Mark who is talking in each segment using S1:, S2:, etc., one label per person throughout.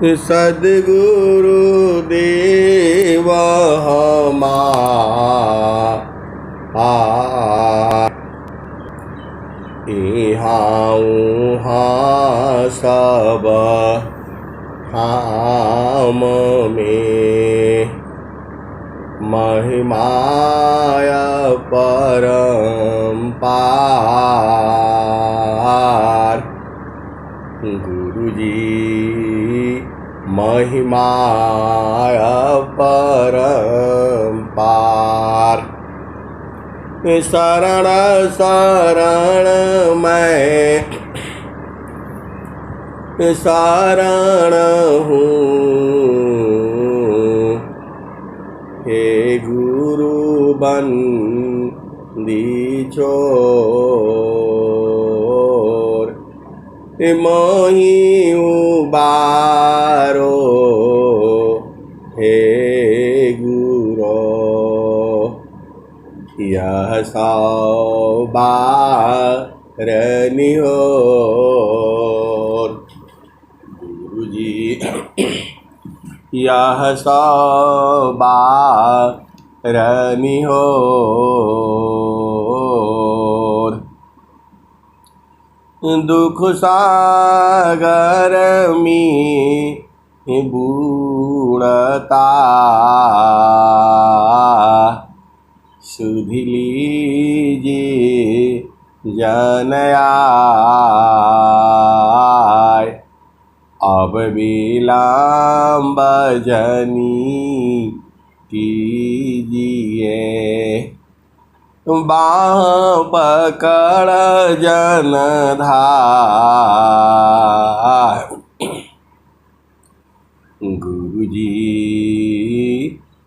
S1: सद्गुरु देव हमारा इहाँ उहाँ सब हम में महिमाय परम्पार। गुरुजी महिमाय परम्पार। शरण शरण मैं शरण हूँ, हे गुरु बंदी छोर। मोहि उबारो हे गुरो, यह सौबार निहोर। गुरुजी यह सौबार निहोर। दुख सागर में बूढ़ता सुधि लीजिए जनयाय। अब विलम्ब जनी कीजिए, बाँह पकड़ जनधार। गुरुजी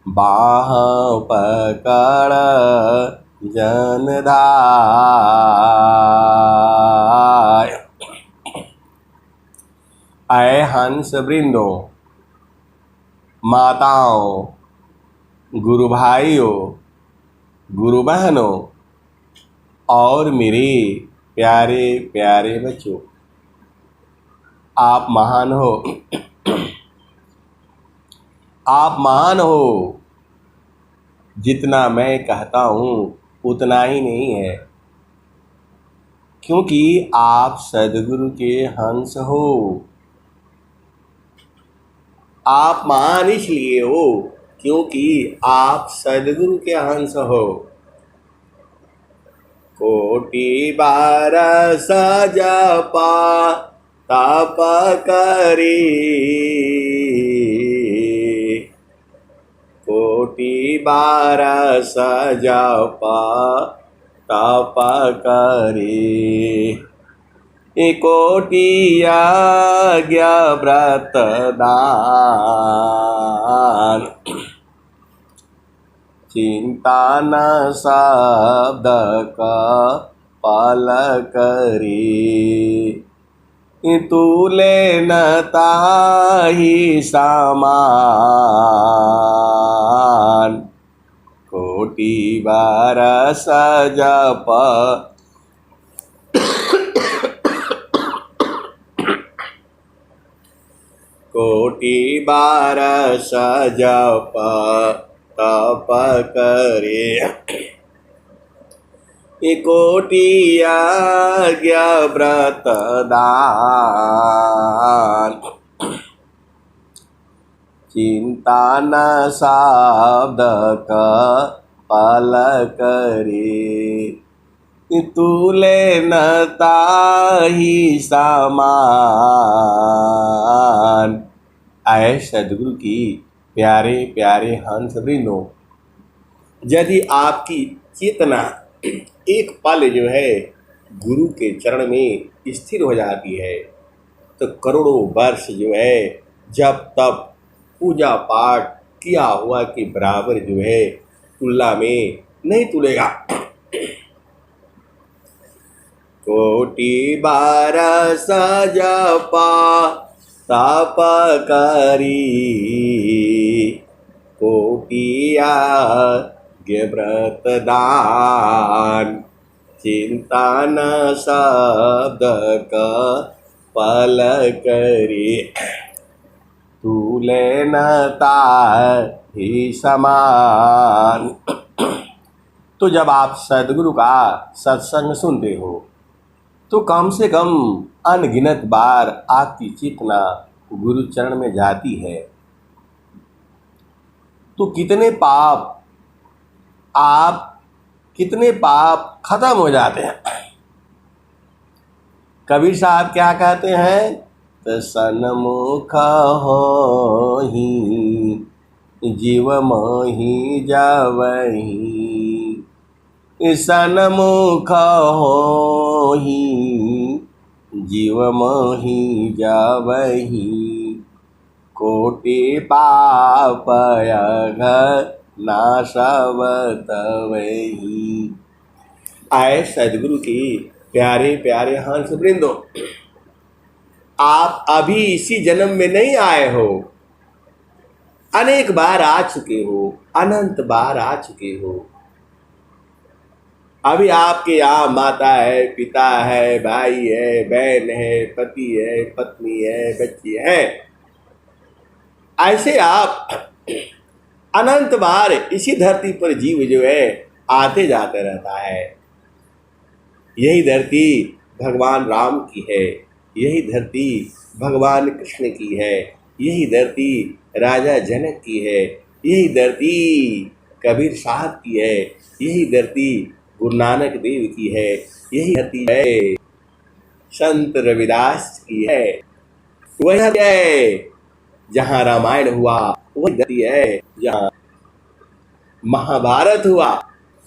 S1: बाँह पकड़ जनधार। ऐ हंस वृंदों, माताओं, गुरु भाइयों, गुरु बहनों और मेरे प्यारे प्यारे बच्चों, आप महान हो। आप महान हो। जितना मैं कहता हूँ उतना ही नहीं है, क्योंकि आप सद्गुरु के हंस हो। आप महान इसलिए हो क्योंकि आप सद्गुरु के हंस हो। कोटि बारस जपा तप करी, कोटि बारस जपा तप करी। कोटि यज्ञ व्रत दान, चिंता न शब्द का पाल करी। तूले न ताहि समान, कोटि बारस जप कोटि बारस जप तप करे। कोटि यज्ञ व्रत दान, चिंता न शब्द का पाल करे। तूले न ताहि समान। ऐ सद्गुरु की प्यारे प्यारे हंस वृंदों, यदि आपकी चेतना एक पल जो है गुरु के चरण में स्थिर हो जाती है तो करोड़ों वर्ष जो है जब तब पूजा पाठ किया हुआ के बराबर जो है तुलना में नहीं तुलेगा। कोटि बारस जपा तप करी, कोटि यज्ञ व्रत दान, चिंता न शब्द का पल करी। तूले न ताहि समान। तो जब आप सदगुरु का सत्संग सुनते हो तो कम से कम अनगिनत बार आपकी चेतना गुरु चरण में जाती है। तो कितने पाप खत्म हो जाते हैं। कबीर साहब क्या कहते हैं? तो सन्मुख होहि जीव मोहि जावहि। सन्मुख होहि जीव मोहि जावहि। कोटि पाप अघ नाशवत वही। आए सदगुरु की प्यारे प्यारे हंस वृंदो, आप अभी इसी जन्म में नहीं आए हो, अनेक बार आ चुके हो, अनंत बार आ चुके हो। अभी आपके यहाँ माता है, पिता है, भाई है, बहन है, पति है, पत्नी है, बच्ची है। ऐसे आप अनंत बार इसी धरती पर जीव जो है आते जाते रहता है। यही धरती भगवान राम की है, यही धरती भगवान कृष्ण की है, यही धरती राजा जनक की है, यही धरती कबीर साहब की है, यही धरती गुरु नानक देव की है, यही धरती है संत रविदास की है। वही धरती है जहाँ रामायण हुआ, वही धरती है जहाँ महाभारत हुआ,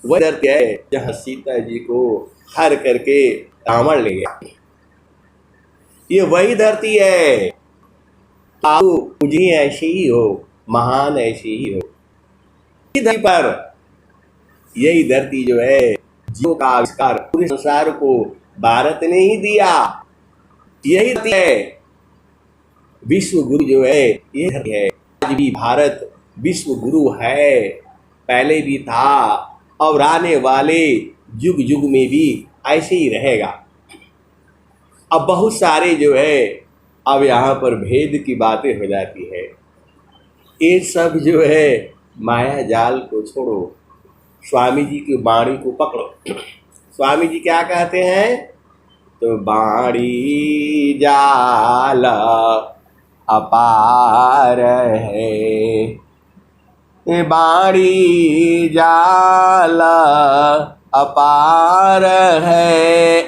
S1: वही धरती है जहाँ सीता जी को हर करके रावण ले गया। ये वही धरती है। आप मुझे ऐसे ही हो, महान ऐसे ही हो। इस धरती पर यही धरती जो है जीवों का आविष्कार पूरे संसार को भारत ने ही दिया। यही धरती है विश्व गुरु जो है, ये धरती है। आज भी भारत विश्व गुरु है, पहले भी था और आने वाले युग युग में भी ऐसे ही रहेगा। अब बहुत सारे जो है अब यहाँ पर भेद की बातें हो जाती है। ये सब जो है माया जाल को छोड़ो, स्वामी जी की बाणी को पकड़ो। स्वामी जी क्या कहते हैं? तो बाणी जाल अपार है, बाणी जाल अपार है।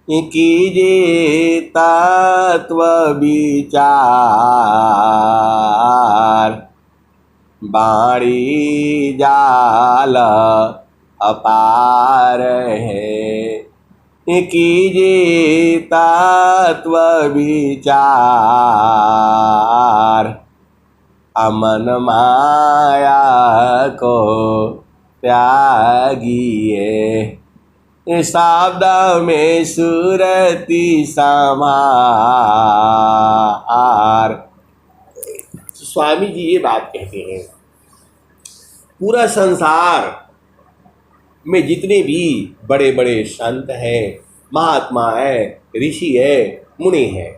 S1: कीजिए तत्व विचार, बाणी जाल अपार है। कीजिए तत्व विचार, अमन माया को त्यागिए। शब्द में सुरति समार। स्वामी जी ये बात कहते हैं, पूरा संसार में जितने भी बड़े बड़े संत हैं, महात्मा हैं, ऋषि हैं, मुनि हैं,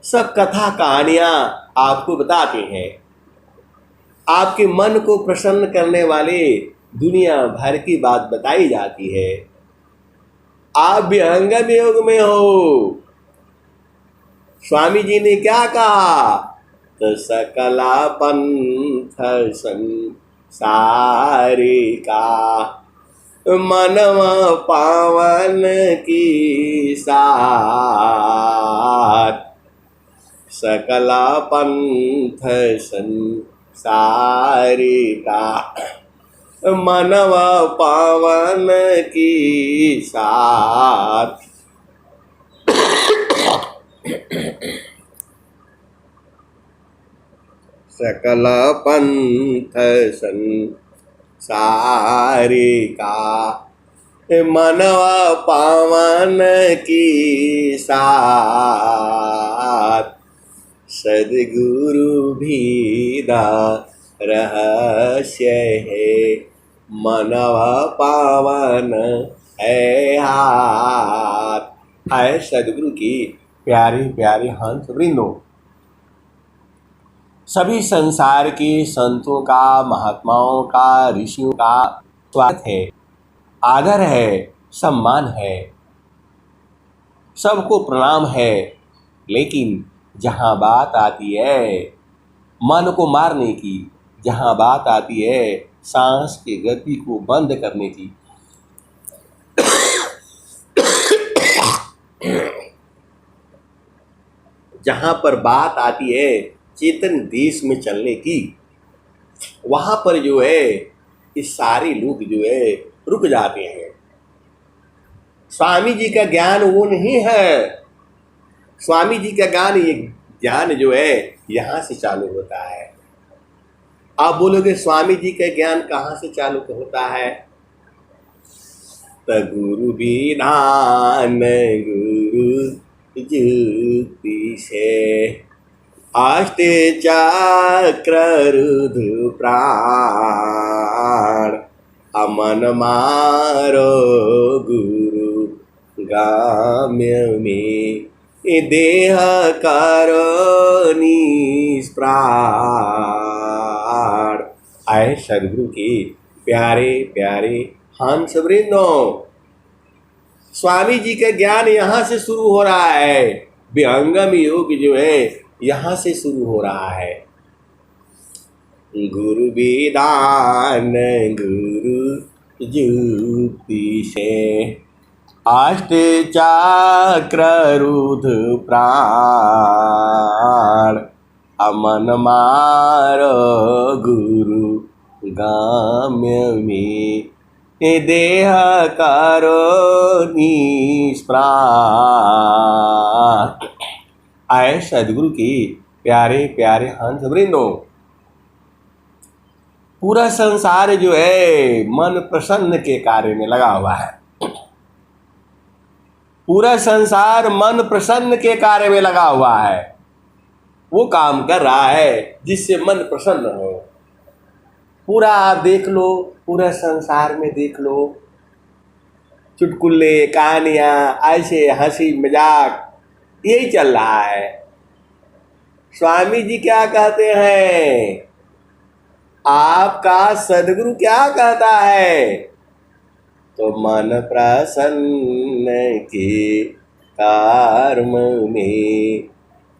S1: सब कथा कहानियां आपको बताते हैं। आपके मन को प्रसन्न करने वाले दुनिया भर की बात बताई जाती है। आप विहंगम योग में हो। स्वामी जी ने क्या कहा? तो सकला पंथ संसारी का मनव पावन की साथ। सकला पंथ संसारी का मनव पावन की साथ। सकल पंथ संसारी का मनव पावन की साथ। सद्गुरु भीदा रहस्य है, मनव पावन है हाथ। आए सदगुरु की प्यारी प्यारी हंस वृंदो, सभी संसार के संतों का, महात्माओं का, ऋषियों का स्वागत है, आदर है, सम्मान है, सबको प्रणाम है। लेकिन जहाँ बात आती है मन को मारने की, जहाँ बात आती है सांस की गति को बंद करने की, जहाँ पर बात आती है चेतन देश में चलने की, वहाँ पर जो है ये सारे लोग जो है रुक जाते हैं। स्वामी जी का ज्ञान वो नहीं है। स्वामी जी का ज्ञान, ये ज्ञान जो है यहाँ से चालू होता है। आप बोलोगे स्वामी जी का ज्ञान कहाँ से चालू होता है? तो गुरु विधान गुरु जुक्ति से, अष्ट चक्र रुद्र प्राण, अमन मारो गुरु गाम्य में, देह करो निष्प्राण। आए सदगुरु के प्यारे प्यारे हंस वृंदों, स्वामी जी का ज्ञान यहाँ से शुरू हो रहा है। विहंगम योग जो है यहाँ से शुरू हो रहा है। गुरु विधान गुरु जुक्ति से, अष्ट चक्र रुद्र प्राण, अमन मारो गुरु गाम्य में, देह करो निष्प्राण। आए सदगुरु की प्यारे प्यारे हंस वृंदों, पूरा संसार जो है मन प्रसन्न के कार्य में लगा हुआ है। पूरा संसार मन प्रसन्न के कार्य में लगा हुआ है। वो काम कर रहा है जिससे मन प्रसन्न हो। पूरा आप देख लो, पूरा संसार में देख लो, चुटकुले, कहानियाँ, ऐसे हंसी मजाक यही चल रहा है। स्वामी जी क्या कहते हैं? आपका सदगुरु क्या कहता है? तो मन प्रसन्न के कर्म में,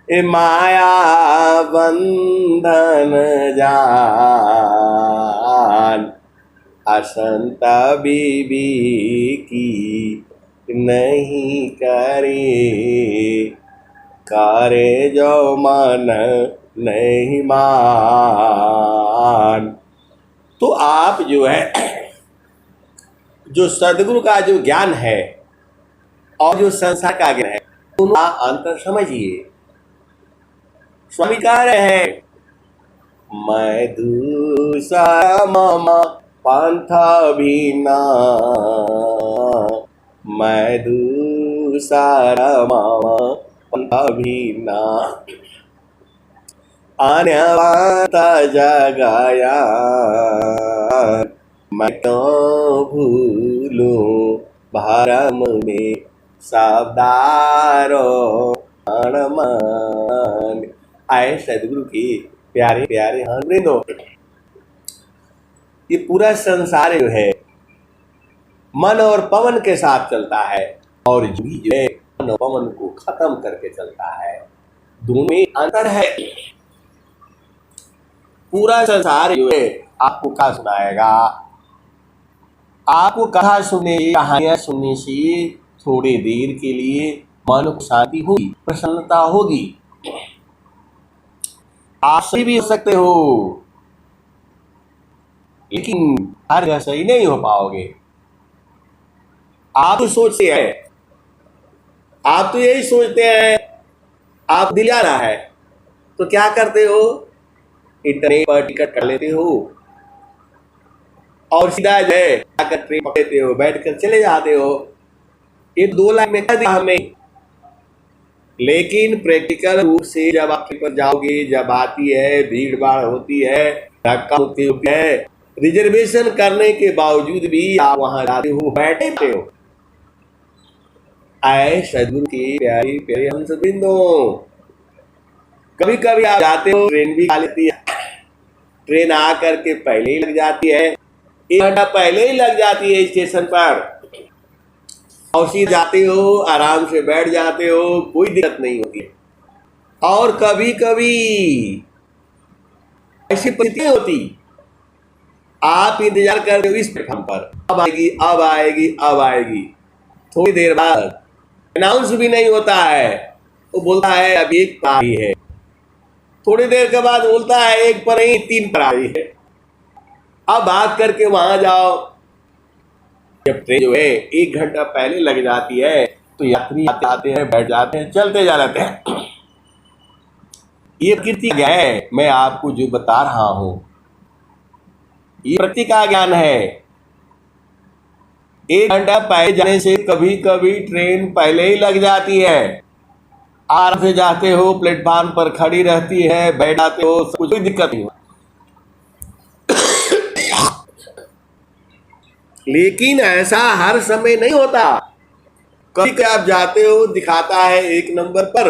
S1: माया बंधन जान, असंत बीबी की नहीं करे, करे जो मन नहीं मान। तो आप जो है, जो सदगुरु का जो ज्ञान है और जो संसार का ज्ञान है, दोनों का अंतर समझिए। स्वामी कह रहे हैं, मैं दूसरा मामा पंथ भिन्ना, मैं दूसरा मामा पंथ भिन्ना, अन्यवत जगाया मैं तो भूलूं भरम में शब्दारो अणमान। आए सदगुरु की प्यारे प्यारे वृंदों, ये पूरा संसार जो है मन और पवन के साथ चलता है, और जो है मन और पवन को खत्म करके चलता है। दोनों में अंतर है। पूरा संसार जो है आपको क्या सुनाएगा? आपको कथा सुनने, कहानियां सुनने से थोड़ी देर के लिए मन को शांति होगी, प्रसन्नता होगी। आप सही भी हो सकते हो, लेकिन हर जगह सही नहीं हो पाओगे। आप तो सोचते हैं, आप तो यही सोचते हैं आप दिलाना है, तो क्या करते हो? इंटरनेट पर टिकट कर लेते हो और सीधा जो है जाकर ट्रेन पकड़ते हो, बैठकर चले जाते हो। ये 2 लाइन में कह दिया हमें। लेकिन प्रैक्टिकल रूप से जब आप ट्रेन पर जाओगे, जब आती है, भीड़ भाड़ होती है, धक्का होती है, रिजर्वेशन करने के बावजूद भी आप वहां जाते हो, बैठे हो। आए सदगुरु की प्यारी प्यारे हंस वृंदों, कभी कभी आप जाते हो, ट्रेन भी खा लेती है, ट्रेन आ करके पहले ही लग जाती है, 1 घंटा पहले ही लग जाती है स्टेशन पर, और सीधे जाते हो, आराम से बैठ जाते हो, कोई दिक्कत नहीं होती है। और कभी कभी ऐसी परिस्थिति होती, आप इंतजार कर रहे हो इस प्लेटफॉर्म पर, अब आएगी अब आएगी अब आएगी, थोड़ी देर बाद अनाउंस भी नहीं होता है, वो बोलता है अभी 1 पर आ रही है, थोड़ी देर के बाद बोलता है 1 पर नहीं 3 पर आ रही है। अब भाग करके वहां जाओ। जब ट्रेन जो है 1 घंटा पहले लग जाती है तो यात्री आते हैं, बैठ जाते हैं, चलते जा जाते हैं। ये प्रकृति का है, मैं आपको जो बता रहा हूं ये प्रकृति का ज्ञान है। 1 घंटा पहले जाने से कभी कभी ट्रेन पहले ही लग जाती है, आराम से जाते हो, प्लेटफॉर्म पर खड़ी रहती है, बैठ जाते हो, कोई दिक्कत नहीं। लेकिन ऐसा हर समय नहीं होता। कभी कभी आप जाते हो, दिखाता है 1 नंबर पर,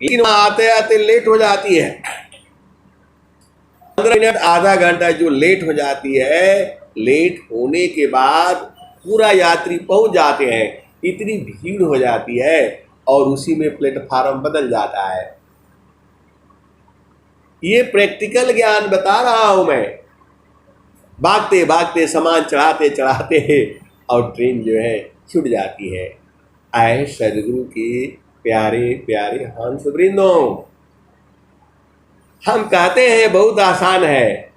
S1: लेकिन वहां आते आते लेट हो जाती है, 15 मिनट आधा घंटा जो लेट हो जाती है। लेट होने के बाद पूरा यात्री पहुंच जाते हैं, इतनी भीड़ हो जाती है और उसी में प्लेटफार्म बदल जाता है। ये प्रैक्टिकल ज्ञान बता रहा हूं मैं। भागते भागते सामान चढ़ाते चढ़ाते और ट्रेन जो है छूट जाती है। आए सदगुरु के प्यारे प्यारे हंस वृंदों, हम कहते हैं बहुत आसान है,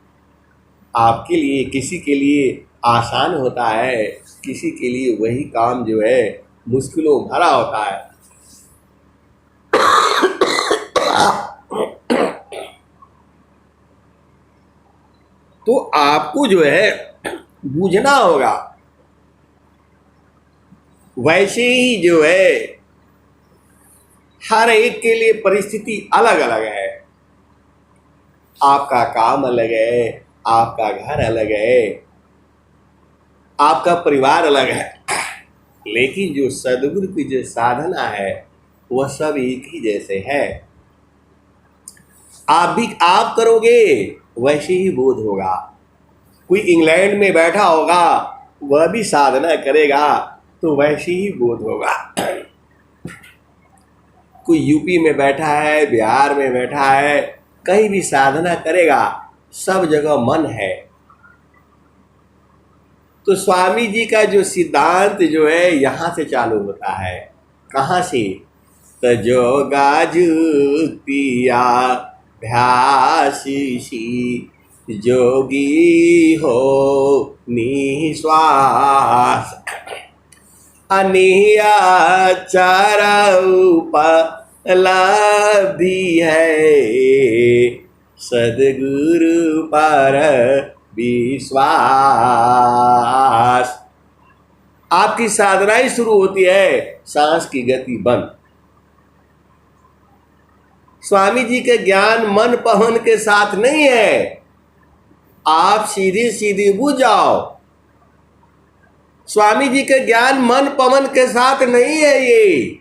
S1: आपके लिए किसी के लिए आसान होता है, किसी के लिए वही काम जो है मुश्किलों भरा होता है। तो आपको जो है बूझना होगा। वैसे ही जो है हर एक के लिए परिस्थिति अलग अलग है। आपका काम अलग है, आपका घर अलग है, आपका परिवार अलग है, लेकिन जो सदगुरु की जो साधना है वह सब एक ही जैसे है। आप करोगे वैसे ही बोध होगा। कोई इंग्लैंड में बैठा होगा, वह भी साधना करेगा तो वैसे ही बोध होगा। कोई यूपी में बैठा है, बिहार में बैठा है, कहीं भी साधना करेगा, सब जगह मन है। तो स्वामी जी का जो सिद्धांत जो है यहाँ से चालू होता है। कहाँ से? तजोगा जुक्तिया ध्यासी जोगी हो निश्वास अनियाचार उपलब्धि है सदगुरु पर विश्वास। आपकी साधना ही शुरू होती है, सांस की गति बंद। स्वामी जी के ज्ञान मन पवन के साथ नहीं है, आप सीधे सीधे बुझ जाओ। स्वामी जी के ज्ञान मन पवन के साथ नहीं है। ये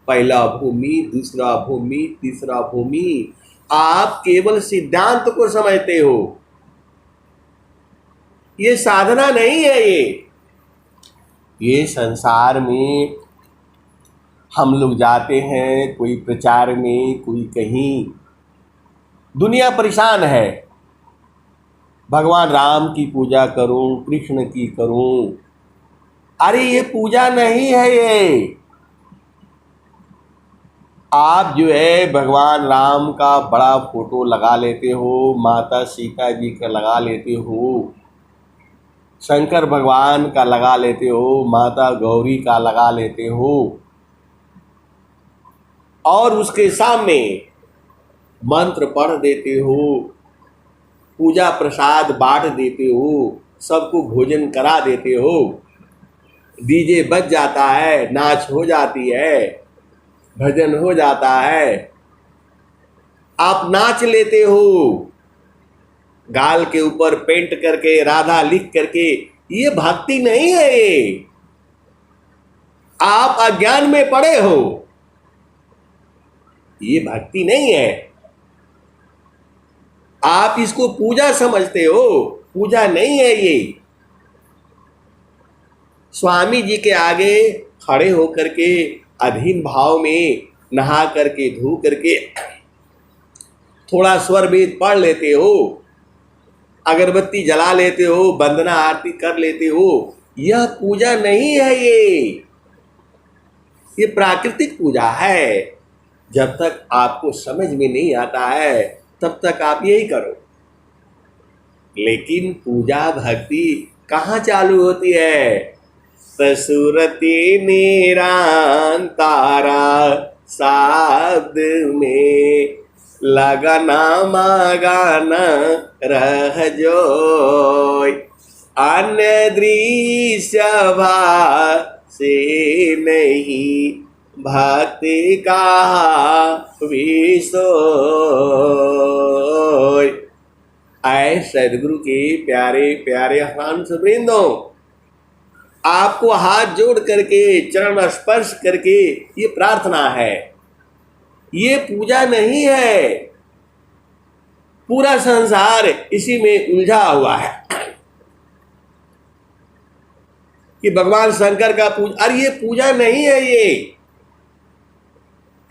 S1: पहला भूमि, दूसरा भूमि, तीसरा भूमि, आप केवल सिद्धांत को समझते हो, ये साधना नहीं है। ये संसार में हम लोग जाते हैं, कोई प्रचार में, कोई कहीं, दुनिया परेशान है। भगवान राम की पूजा करूं, कृष्ण की करूं, अरे ये पूजा नहीं है। ये आप जो है भगवान राम का बड़ा फोटो लगा लेते हो, माता सीता जी का लगा लेते हो, शंकर भगवान का लगा लेते हो, माता गौरी का लगा लेते हो, और उसके सामने मंत्र पढ़ देते हो, पूजा प्रसाद बांट देते हो, सबको भोजन करा देते हो, डीजे बज जाता है, नाच हो जाती है, भजन हो जाता है, आप नाच लेते हो, गाल के ऊपर पेंट करके, राधा लिख करके। ये भक्ति नहीं है। ये आप अज्ञान में पड़े हो। ये भक्ति नहीं है। आप इसको पूजा समझते हो, पूजा नहीं है ये। स्वामी जी के आगे खड़े होकर के अधीन भाव में नहा करके धो करके थोड़ा स्वर वेद पढ़ लेते हो, अगरबत्ती जला लेते हो, वंदना आरती कर लेते हो, यह पूजा नहीं है। ये प्राकृतिक पूजा है। जब तक आपको समझ में नहीं आता है तब तक आप यही करो। लेकिन पूजा भक्ति कहाँ चालू होती है? ससुरती निरंतारा शब्द में लगना मगन रह जोय, अन्य दृश्य से नहीं भक्ति का विषय। आए सदगुरु के प्यारे प्यारे हंस वृंदों, आपको हाथ जोड़ करके चरण स्पर्श करके ये प्रार्थना है। ये पूजा नहीं है। पूरा संसार इसी में उलझा हुआ है कि भगवान शंकर का पूजा, अरे ये पूजा नहीं है। ये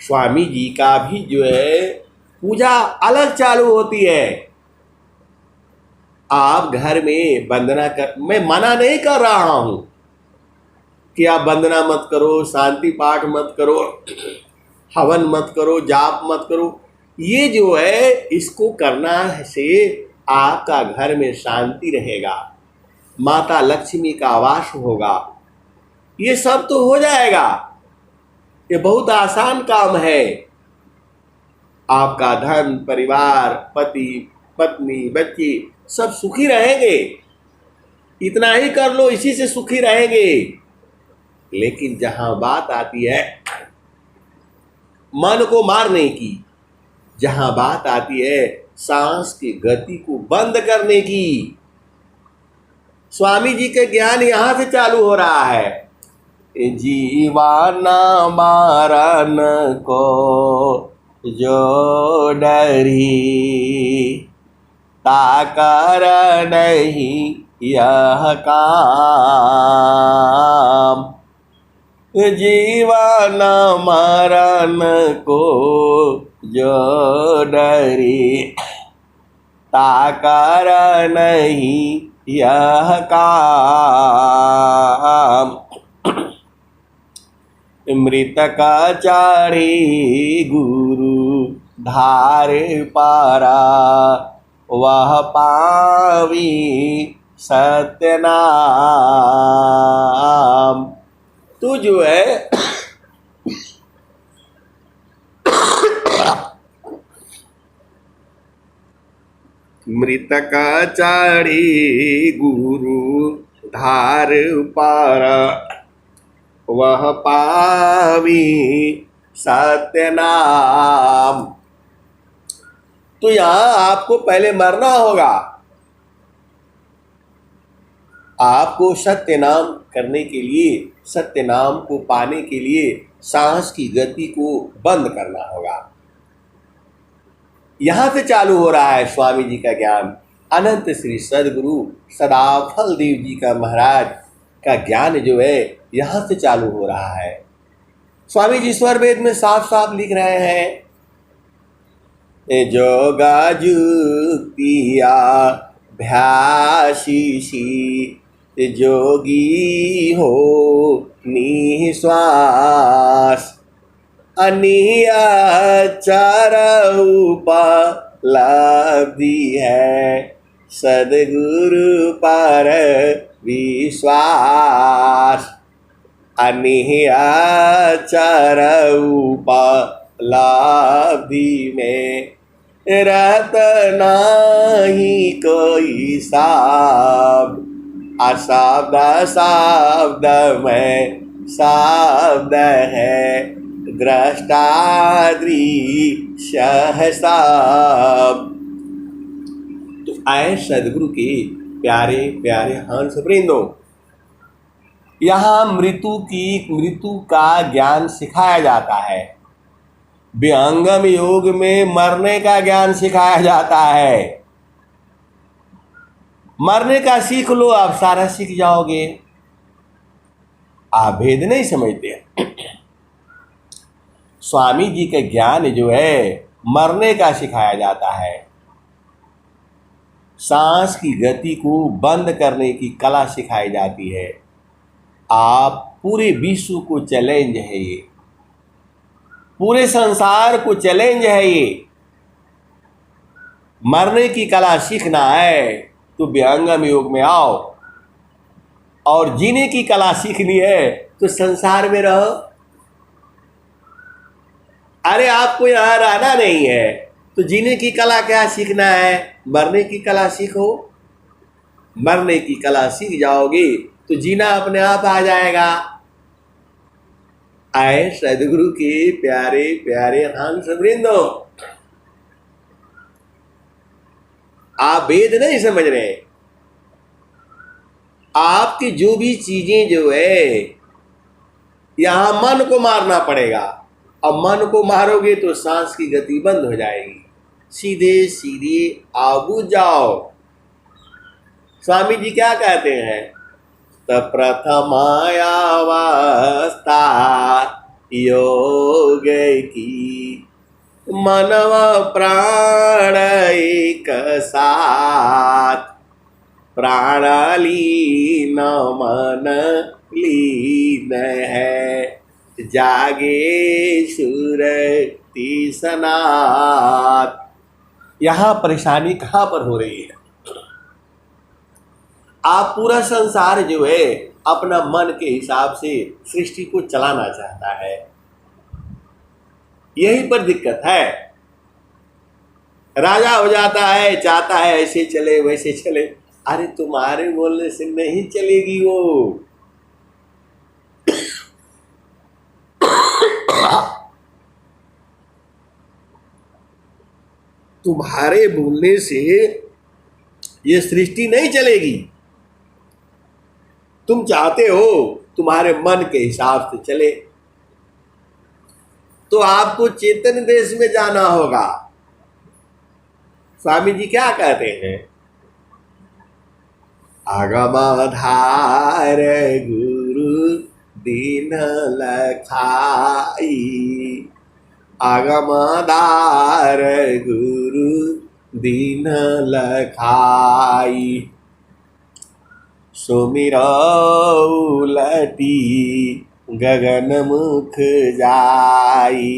S1: स्वामी जी का भी जो है पूजा अलग चालू होती है। आप घर में वंदना कर, मैं मना नहीं कर रहा हूं कि आप वंदना मत करो, शांति पाठ मत करो, हवन मत करो, जाप मत करो। ये जो है इसको करना से आपका घर में शांति रहेगा, माता लक्ष्मी का वास होगा, ये सब तो हो जाएगा। ये बहुत आसान काम है। आपका धन, परिवार, पति, पत्नी, बच्ची सब सुखी रहेंगे। इतना ही कर लो, इसी से सुखी रहेंगे। लेकिन जहां बात आती है मन को मारने की, जहां बात आती है सांस की गति को बंद करने की, स्वामी जी के ज्ञान यहां से चालू हो रहा है। जीवाना मारन को जो डरी, ताकर नहीं यह काम। जीवन मरण को जो डरी, ताकर नहीं यह काम। मृतका चारी गुरु धार पारा, वह पावी सत्य नाम। तू जो है मृतका चारी गुरु धार पारा, वह पावी सत्य नाम। तो यहां आपको पहले मरना होगा। आपको सत्य नाम करने के लिए, सत्य नाम को पाने के लिए सांस की गति को बंद करना होगा। यहां से चालू हो रहा है स्वामी जी का ज्ञान। अनंत श्री सदगुरु सदाफल देव जी का महाराज का ज्ञान जो है यहां से चालू हो रहा है। स्वामी जी स्वर वेद में साफ साफ लिख रहे हैं, जोगा जुक्तिया भ्यासीसी, जोगी हो निश्वास, अनियचर उपलब्धि है सदगुरु पर विश्वास। अनियचर उपलब्धि में रहत नहीं कोई शब्द, अशब्द शब्द में शब्द है, दृष्टादृश्य है सब। तो आए सदगुरु के प्यारे प्यारे हंस वृंदों, यहाँ मृत्यु का ज्ञान सिखाया जाता है। विहंगम योग में मरने का ज्ञान सिखाया जाता है। मरने का सीख लो, आप सारा सीख जाओगे। आप भेद नहीं समझते। स्वामी जी का ज्ञान जो है मरने का सिखाया जाता है। सांस की गति को बंद करने की कला सिखाई जाती है। आप पूरे विश्व को चैलेंज है ये, पूरे संसार को चैलेंज है ये। मरने की कला सीखना है तो विहंगम योग में आओ, और जीने की कला सीखनी है तो संसार में रहो। अरे आपको यहाँ रहना नहीं है तो जीने की कला क्या सीखना है? मरने की कला सीखो। मरने की कला सीख जाओगे तो जीना अपने आप आ जाएगा। आए सदगुरु के प्यारे प्यारे हंस वृंदो, आप वेद नहीं समझ रहे। आपकी जो भी चीजें जो है यहां मन को मारना पड़ेगा। अब मन को मारोगे तो सांस की गति बंद हो जाएगी। सीधे सीधे आबू जाओ। स्वामी जी क्या कहते हैं? त प्रथमायावस्था योग की, मनव प्राण एक साथ, प्राणालीन मन लीन है, जागे सुरति सनात। यहाँ परेशानी कहाँ पर हो रही है? आप पूरा संसार जो है अपना मन के हिसाब से सृष्टि को चलाना चाहता है, यही पर दिक्कत है। राजा हो जाता है, चाहता है ऐसे चले वैसे चले। अरे तुम्हारे बोलने से नहीं चलेगी वो। तुम्हारे बोलने से ये सृष्टि नहीं चलेगी। तुम चाहते हो तुम्हारे मन के हिसाब से चले, तो आपको चेतन देश में जाना होगा। स्वामी जी क्या कहते हैं? आगमाधार गुरु दीन लखाई, आगमाधार गुरु दीन लखाई, सुमिरौ उलटी गगन मुख जाई,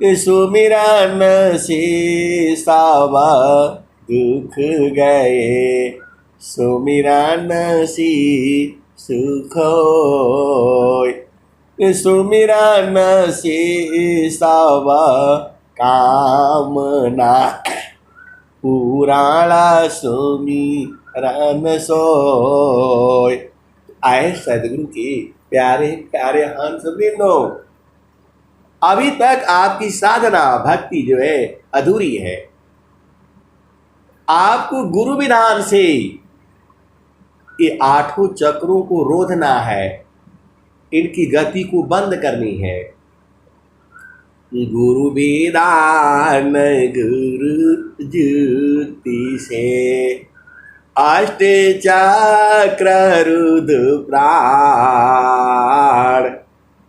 S1: सुमिरन से सब दुख गए, सुमिरन से सुख होय, सुमिरन से सब कामना, पुराणा सुमिरन सोय। आए सदगुरु के प्यारे प्यारे हंस वृंदो, अभी तक आपकी साधना भक्ति जो है अधूरी है। आपको गुरु विधान से ये आठों चक्रों को रोधना है, इनकी गति को बंद करनी है। गुरु विधान गुरु जुति से, अष्ट चक्र रुद्र प्राण,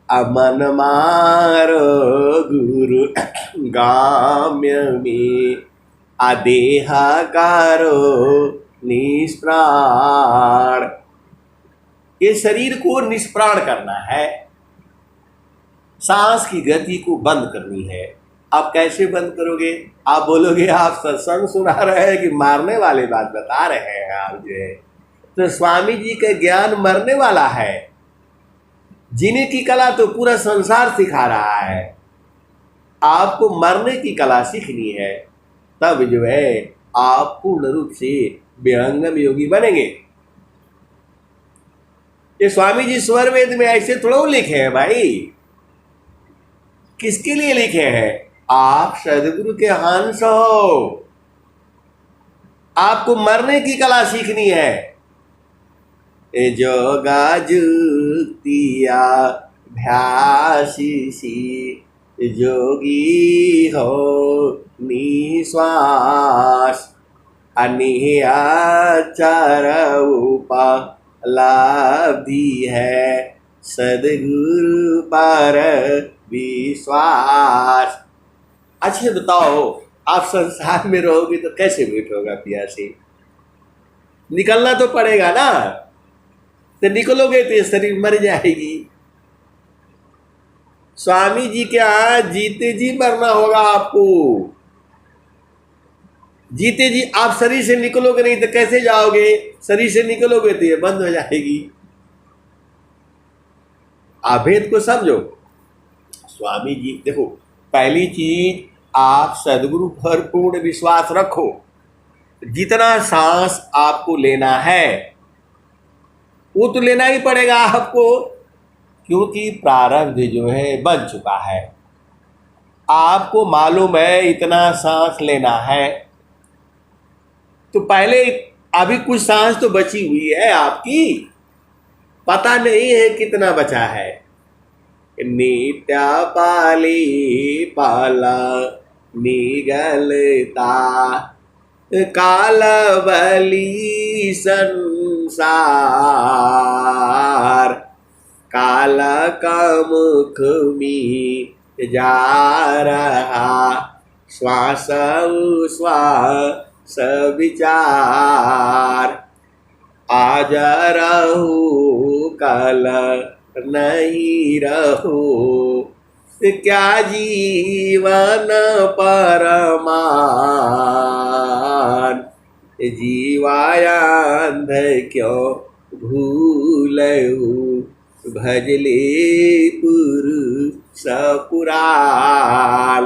S1: अमन मारो गुरु गाम्य में, आदेह करो निष्प्राण। ये शरीर को निष्प्राण करना है, सांस की गति को बंद करनी है। आप कैसे बंद करोगे? आप बोलोगे आप सत्संग सुना रहे हैं कि मारने वाले बात बता रहे हैं आप जो है। तो स्वामी जी का ज्ञान मरने वाला है, जीने की कला तो पूरा संसार सिखा रहा है। आपको मरने की कला सीखनी है, तब जो है आप पूर्ण रूप से विहंगम योगी बनेंगे। ये स्वामी जी स्वर वेद में ऐसे थोड़ा लिखे हैं भाई। किसके लिए लिखे हैं? आप सदगुरु के हंस हो, आपको मरने की कला सीखनी है। ए जोगा जुतिया भ्यासी जोगी हो निश्वास अनिहचार उपलब्धि है सदगुरु पर विश्वास। अच्छा बताओ, आप संसार में रहोगे तो कैसे बैठोगा प्यासे? निकलना तो पड़ेगा ना, तो निकलोगे तो ये शरीर मर जाएगी। स्वामी जी के यहाँ जीते जी मरना होगा आपको। जीते जी आप शरीर से निकलोगे नहीं तो कैसे जाओगे? शरीर से निकलोगे तो ये बंद हो जाएगी। आप भेद को समझो। स्वामी जी देखो, पहली चीज आप सदगुरु पर पूर्ण विश्वास रखो। जितना सांस आपको लेना है वो तो लेना ही पड़ेगा आपको, क्योंकि प्रारब्ध जो है बन चुका है। आपको मालूम है इतना सांस लेना है, तो पहले अभी कुछ सांस तो बची हुई है आपकी, पता नहीं है कितना बचा है। नित्या पाली पाला निगलता काल बली संसार काल का मुख में जा रहा श्वास श्वास विचार आज रहूं कल नहीं रहूं क्या जीवन परमान जीवायांध क्यों भूलहु भजले पुरुष पुराण।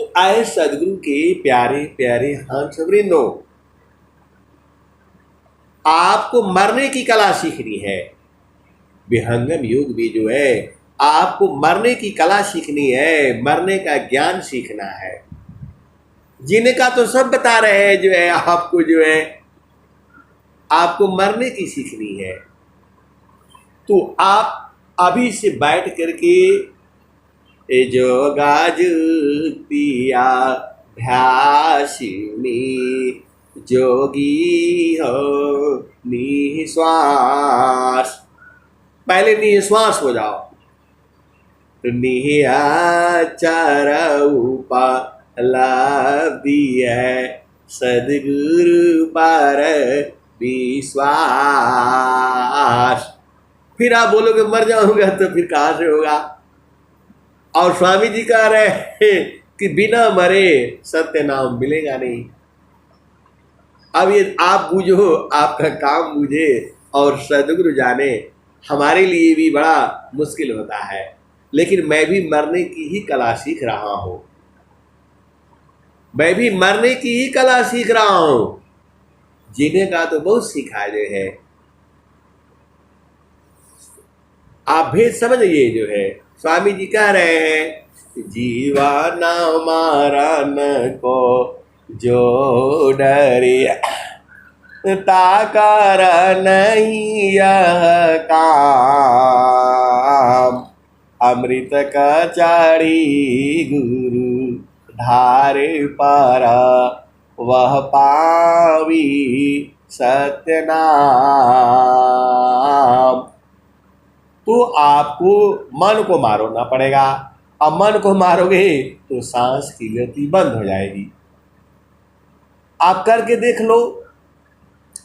S1: तो आए सदगुरु के प्यारे प्यारे हंस वृंदो, आपको मरने की कला सीखनी है। विहंगम युग भी जो है आपको मरने की कला सीखनी है, मरने का ज्ञान सीखना है। जीने का तो सब बता रहे हैं, जो है आपको जो है आपको मरने की सीखनी है। तो आप अभी से बैठ करके जोगा जुक्तिया ध्यासिनी जोगी हो निश्वास, पहले निश्वास हो जाओ। निहचार उपलब्धि है सदगुरु पर विश्वास। फिर आप बोलोगे मर जाऊंगा, तो फिर कहाँ से होगा? और स्वामी जी कह रहे हैं कि बिना मरे सत्य नाम मिलेगा नहीं। अब ये आप बूझो, आपका काम बूझे और सदगुरु जाने, हमारे लिए भी बड़ा मुश्किल होता है। लेकिन मैं भी मरने की ही कला सीख रहा हूं, मैं भी मरने की ही कला सीख रहा हूं। जीने का तो बहुत सिखाए है। आप भेद समझिए। जो है स्वामी जी कह रहे हैं जीवन मारन को जो डरे ताकर नहीं यह काम अमृत का चाड़ी गुरु धारे पर वह पावी सत्य नाम। तो आपको मन को मारना पड़ेगा। अब मन को मारोगे तो सांस की गति बंद हो जाएगी। आप करके देख लो।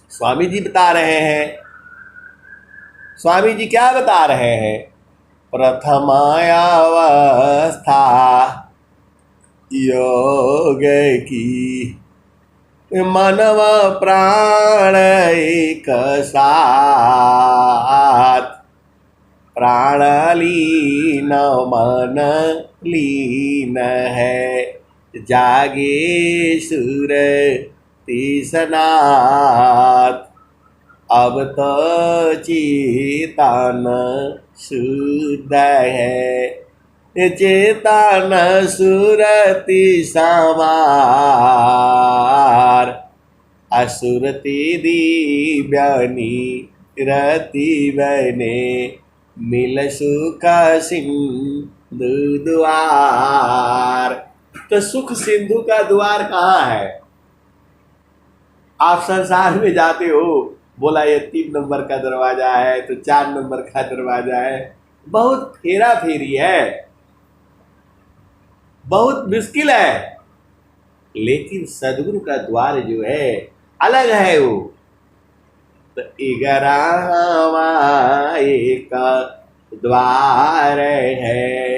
S1: स्वामी जी बता रहे हैं, स्वामी जी क्या बता रहे हैं? प्रथमावस्था योग की मानव प्राण एक साथ प्राण लीन मन लीन है जागे सुर तीसनाथ अब तो चेतन शुद्ध है चेतन सुरति समार असुरति दिव्यनी रति बने मिल सुख सिंह द्वार। तो सुख सिंधु का द्वार कहाँ है? आप संसार में जाते हो, बोला ये 3 नंबर का दरवाजा है, तो 4 नंबर का दरवाजा है। बहुत फेरा फेरी है, बहुत मुश्किल है। लेकिन सदगुरु का द्वार जो है अलग है। वो तो 11वां एक द्वार है,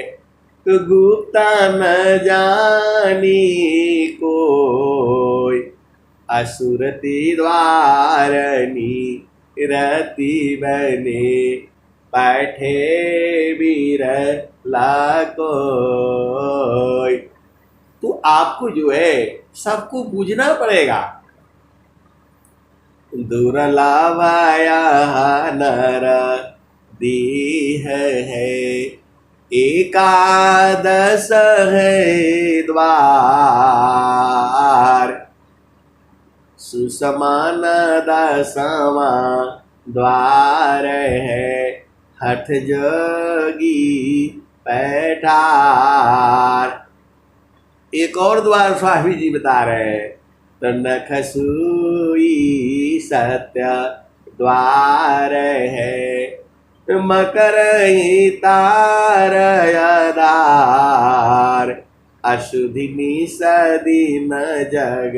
S1: तो गुप्ता न जानी कोई, असुरति द्वारनी रति बने, बैठे वीर कोई। तो आपको जो है सबको पूजना पड़ेगा। दुर्लभया नर दीह है, एकादश है द्वार, सुसमान दसवां द्वार है, हठ जोगी पैठार। एक और द्वार स्वामी जी बता रहे हैं, तो नखसूई सत्य द्वार है, मकर तार आधार, अशुद्धि सदीन जग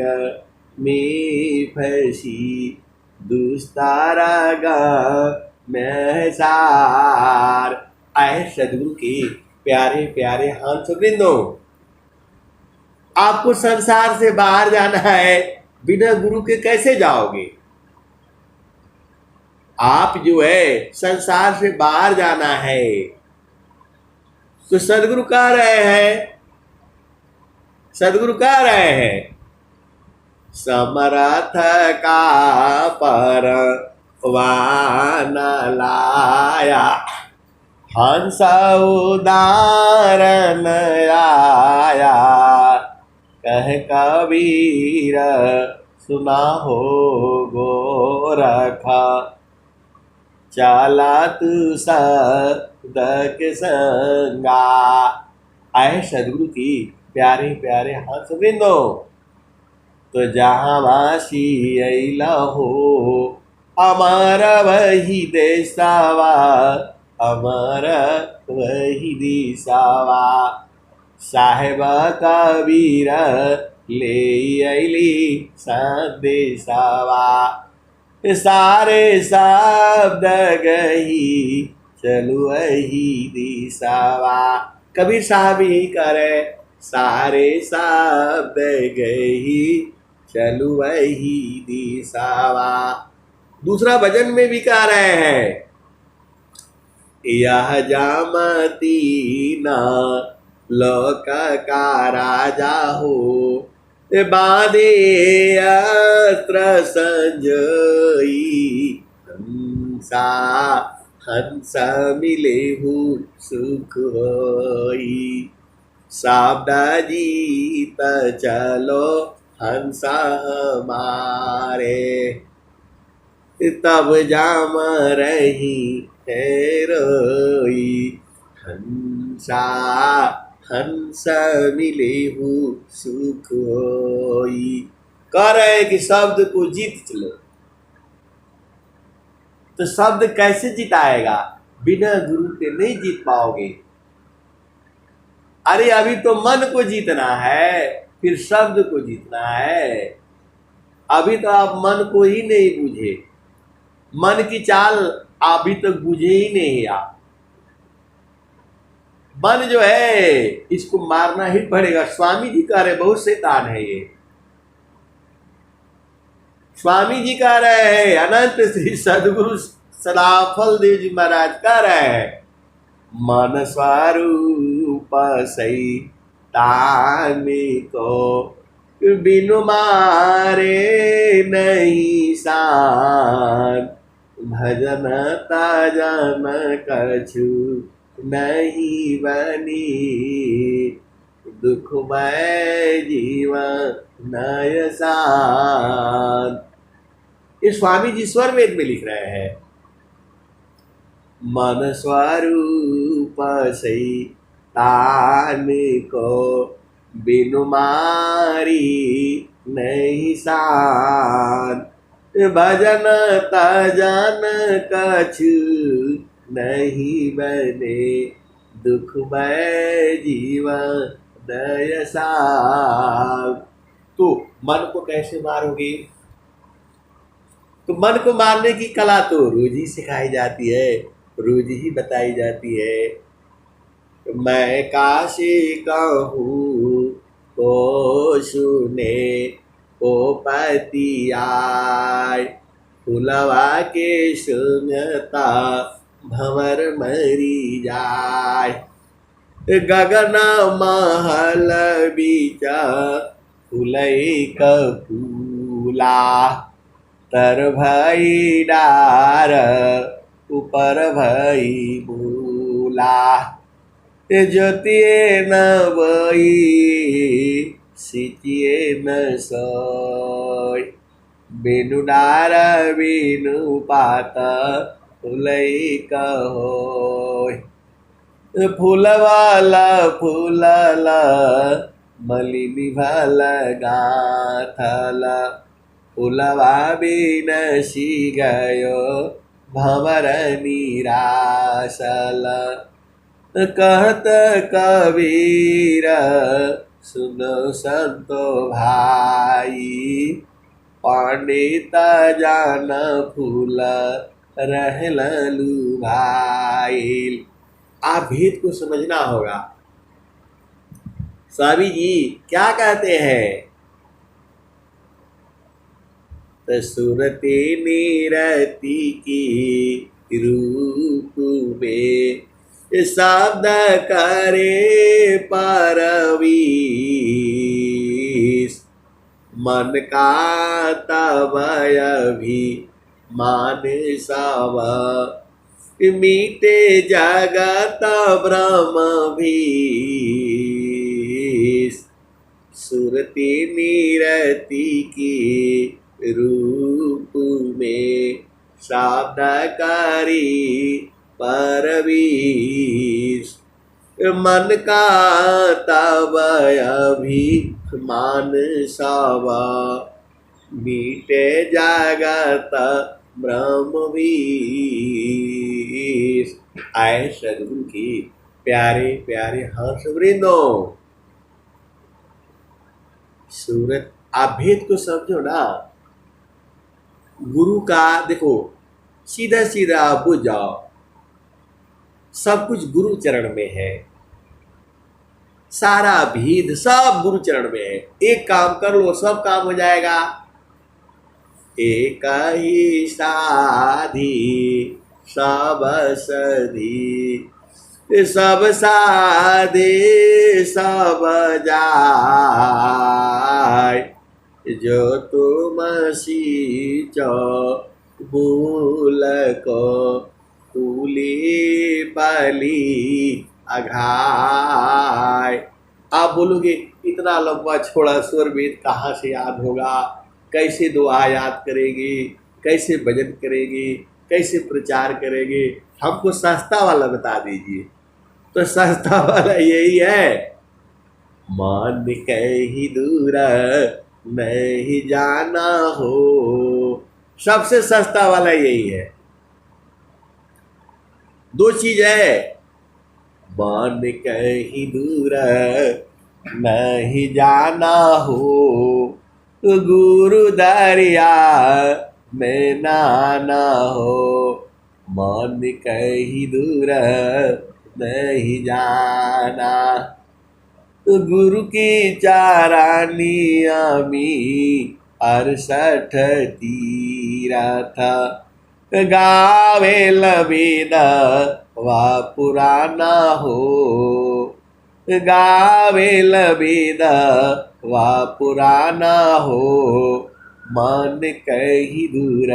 S1: में फंसी, दुस्तारा में सार। आए सदगुरु के प्यारे प्यारे हंस वृंदो, आपको संसार से बाहर जाना है, बिना गुरु के कैसे जाओगे? आप जो है संसार से बाहर जाना है, तो सदगुरु कह रहे हैं, सदगुरु कह रहे हैं, समर्थ का पर वान लाया, हंस उदाहरण आया, कह कबीर सुना हो गोरखा, चला तू सदक संगा। आए सदगुरु की प्यारे प्यारे हंस वृंदो, तो जहाँ वासी अइला हो, हमारा वही देसावा, हमारा वही दिशावा, साहेब कबीर ले अइली संदेशावा, सारे शब्द गही चलु वही दिशावा। कबीर साहब ही करे, सारे शब्द गही चलु वही दिशावा। दूसरा भजन में भी कह रहे हैं, यह जामती ना लोक का राजा हो, बाधे अस्त्र संजोई, हंसा हंस मिले हूँ सुख होई, शब्द जीत चलो हंसा हमारे, तब जाम रही है रोई, हंसा हंस मिले हूँ सुख होई। कह रहे हैं कि शब्द को जीत चलो। तो शब्द कैसे जिताएगा? बिना गुरु के नहीं जीत पाओगे। अरे अभी तो मन को जीतना है, फिर शब्द को जीतना है। अभी तो आप मन को ही नहीं बूझे, मन की चाल अभी तक बूझे ही नहीं आप। मन जो है इसको मारना ही पड़ेगा। स्वामी जी कह रहे बहुत शैतान है ये। स्वामी जी कह रहे हैं, अनंत श्री सदगुरु सदाफल देव जी महाराज कह रहे हैं, मन स्वरूप सही ताने को, बिनु मारे नहीं सान, भजन तजन कछु नहीं बनी, दुखमय जीवन नयसान। ये स्वामी जी स्वर वेद में लिख रहे हैं। मन स्वरूप सही तान को बिनु मारी नहीं सान। भजन तजन कछु नहीं बने दुख भय जीवन दय साल। तो मन को कैसे मारोगे? तो मन को मारने की कला तो रोज ही सिखाई जाती है, रोज ही बताई जाती है। मैं काशी कहूँ को सुने को पति आय। फुलवा के सुनता भंवर मरी जाय। गगन महल बीचा फुलई कपूला। तर भई डार ऊपर भई मूला। ज्योतिए न बई सिचिए न सोय। बिनु डार बिनु पात फुलई कहोय। फूलवाला फूलला मलिनी भल गाथल। फूलवा बिनसी गयो भंवर निरासल। कहत कबीर सुनो संतो भाई। पंडित जान फूल रहलू भाई। आप भेद को समझना होगा। स्वामी जी क्या कहते हैं? तो सुरती नीरति की रूप में शब्द करे परवीश। मन का तब भी मान सब मीटे जगत ब्रह्म भीष। सुरती नीरति की रूप में शब्दकारी परवीश। मन का तब अभिमान सब मीटे जगत ब्रह्म भीष। आए सदगुरु की प्यारे प्यारे हर्ष वृंदों। सूरत आप भेद को समझो ना। गुरु का देखो सीधा सीधा आप बुझ जाओ, सब कुछ गुरु चरण में है। सारा भेद सब गुरु चरण में है। एक काम कर लो सब काम हो जाएगा। एक ही साधी सब सधी। सब साधे सब जाय। जो तुम सींचो भूल को तूली पली अघाय। आप बोलोगे इतना लंबा छोड़ा स्वर वेद कहाँ से याद होगा? कैसे दुआ याद करेंगे? कैसे भजन करेंगे? कैसे प्रचार करेंगे? हमको सस्ता वाला बता दीजिए। तो सस्ता वाला यही है, मान कहीं दूर नहीं जाना हो। सबसे सस्ता वाला यही है। दो चीज है, मान कहीं दूर नहीं जाना हो। गुरु दरिया में नाना हो। मान कहीं दूर नहीं जाना। गुरु की चारानिया में 68 तीरथ। गावे लबेद वा पुराना हो। गावे लबेद वा पुराना हो। मन कहीं दूर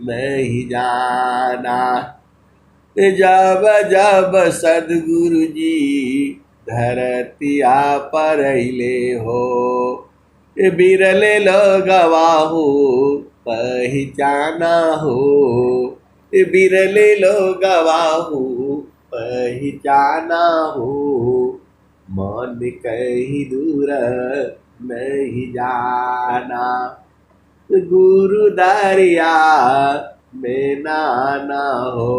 S1: नहीं जाना। जब जब सदगुरु जी धरतिया पर अइले हो। बिरले लोगवाहू पहचाना हो। बिरले लोगवाहू पहचाना हो। मन कहीं दूर नहीं जाना। गुरु दरिया में नाना हो,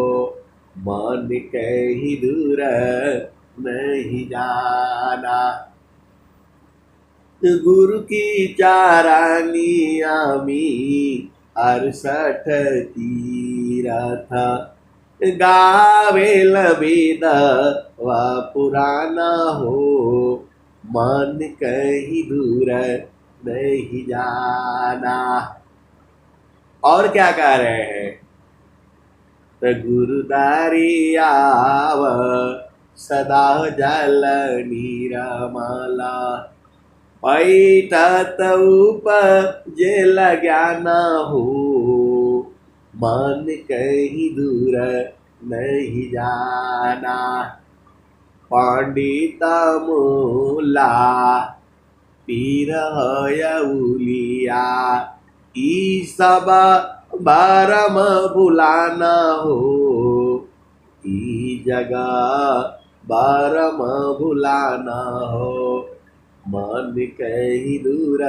S1: मन कहीं दूर नहीं जाना। गुरु की चारानिया मी 68 तीरथ, गावेल वेद व पुराना हो, मन कहीं दूर नहीं जाना। और क्या कह रहे हैं? तो गुरु दरियाव सदा जल निरमला, पैठत उपजे ज्ञान हो, मन कहीं दूर नहीं जाना। पंडित मूला पीर उलिया, ई सब बारम भुलाना हो, ई जगह बारम भुलाना हो, मन कहीं दूर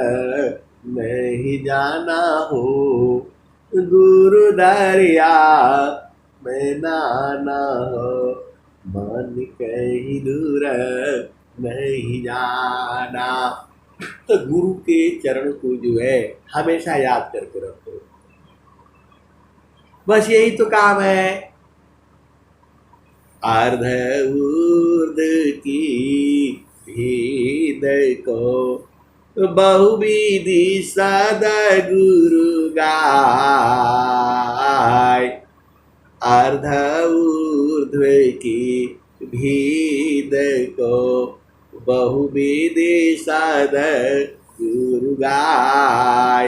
S1: नहीं जाना हो, गुरु दरिया में नाना हो, मन कहीं दूर नहीं जाना। तो गुरु के चरण को जो है हमेशा याद करके रखो, बस यही तो काम है। अर्ध ऊर्ध की भेद को बहुविधि सदा गुरु गाय, अर्ध ऊर्ध्व की भेद को बहुविधि सदा गुरु गाय।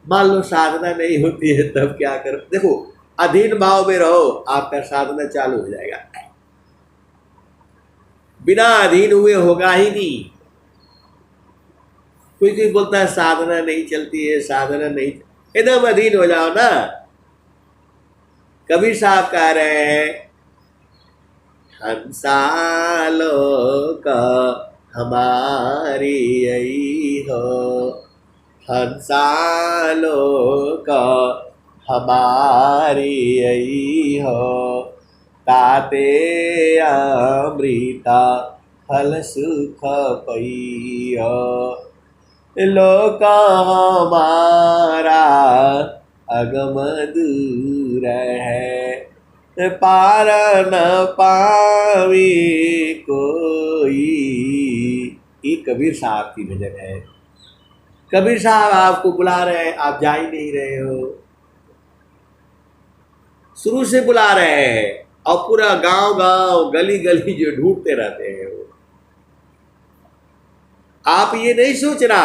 S1: मान लो साधना नहीं होती है तब क्या करो? देखो, अधीन भाव में रहो, आपका साधना चालू हो जाएगा। बिना अधीन हुए होगा ही नहीं। कोई बोलता है साधना नहीं चलती है, साधना नहीं, एकदम अधीन हो जाओ ना। कबीर साहब कह रहे हैं, हंसालो का हमारी यही हो, हंसालो का हमारी यही हो, ताते अमृता फल सुख पइयो, लोक हमारा अगम दूर है, पार न पावे कोई। ये कबीर साहब की भजन है। कबीर साहब आपको बुला रहे हैं, आप जा ही नहीं रहे हो। शुरू से बुला रहे हैं और पूरा गांव गांव गली गली जो ढूंढते रहते हैं वो। आप ये नहीं सोचना,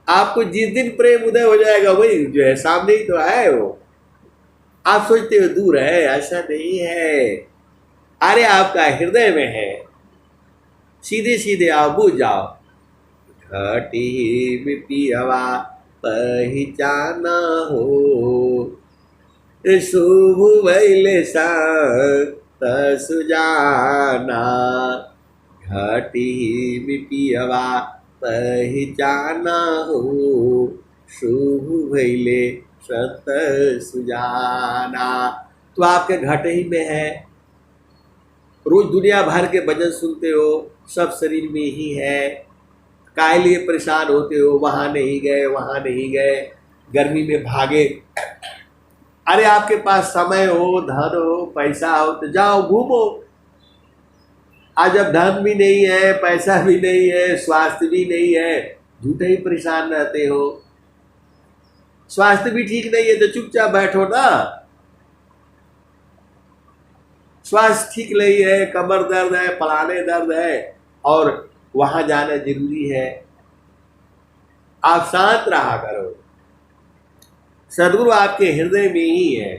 S1: आपको जिस दिन प्रेम उदय हो जाएगा वही जो है सामने ही तो है वो। आप सोचते हो दूर है, ऐसा नहीं है। अरे आपका हृदय में है, सीधे सीधे आओ, बुझ जाओ। घटी में पियवा पहचाना हो, शुभ वैले संत सुजाना, घटी में पियवा पहचाना हो, शुभ भैले संत सुजाना। तो आपके घट ही में है। रोज दुनिया भर के भजन सुनते हो, सब शरीर में ही है। काहे लिए परेशान होते हो? वहां नहीं गए, वहां नहीं गए, गर्मी में भागे। अरे आपके पास समय हो, धन हो, पैसा हो तो जाओ घूमो। आज अब धन भी नहीं है, पैसा भी नहीं है, स्वास्थ्य भी नहीं है, झूठे ही परेशान रहते हो। स्वास्थ्य भी ठीक नहीं है तो चुपचाप बैठो ना। स्वास्थ्य ठीक नहीं है, कमर दर्द है, फलाने दर्द है और वहां जाना जरूरी है। आप शांत रहा करो। सदगुरु आपके हृदय में ही है।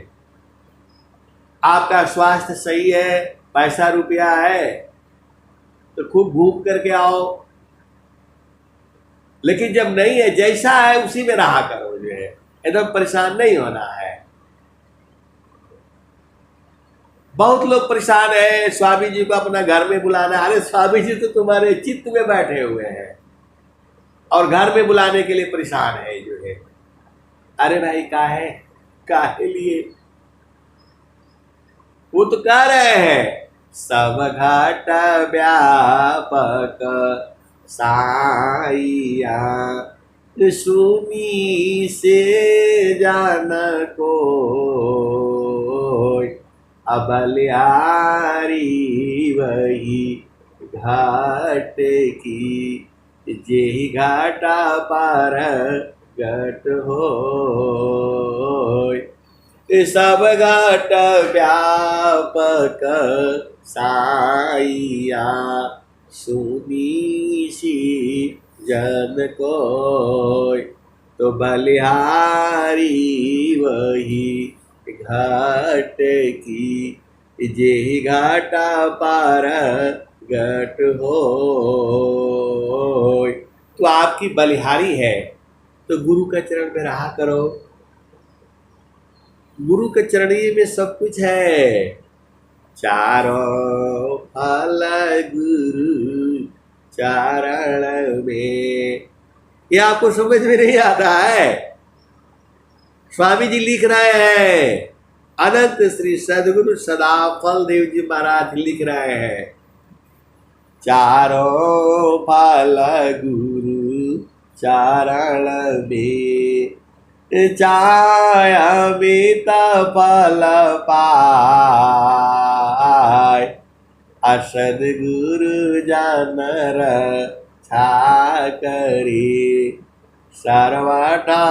S1: आपका स्वास्थ्य सही है, पैसा रुपया है तो खूब घूम करके आओ। लेकिन जब नहीं है, जैसा है उसी में रहा करो, जो है एकदम परेशान नहीं होना है। बहुत लोग परेशान है स्वामी जी को अपना घर में बुलाना। अरे स्वामी जी तो तुम्हारे चित्त में बैठे हुए हैं और घर में बुलाने के लिए परेशान है जो है। अरे भाई काहे लिए? वो तो कह रहे हैं सब घाट व्यापक साइया सुनी से जान को अबलिहारी वही घाट की जेहि घाटा पार घट हो। सब घाट व्यापक साइया सुनी सी जन को तो बलिहारी वही घाट की जेहि घाटा पार घट हो। तो आपकी बलिहारी है तो गुरु के चरण में रहा करो। गुरु के चरणीय में सब कुछ है। चारों फल गुरु चरण में, ये आपको समझ में नहीं आता है। स्वामी जी लिख रहे हैं, अनंत श्री सदगुरु सदा फल देव जी महाराज लिख रहे हैं, चारों फल गुरु चरण में छाया बीता फल पाय असद गुरु जानर छा करी सर्वटा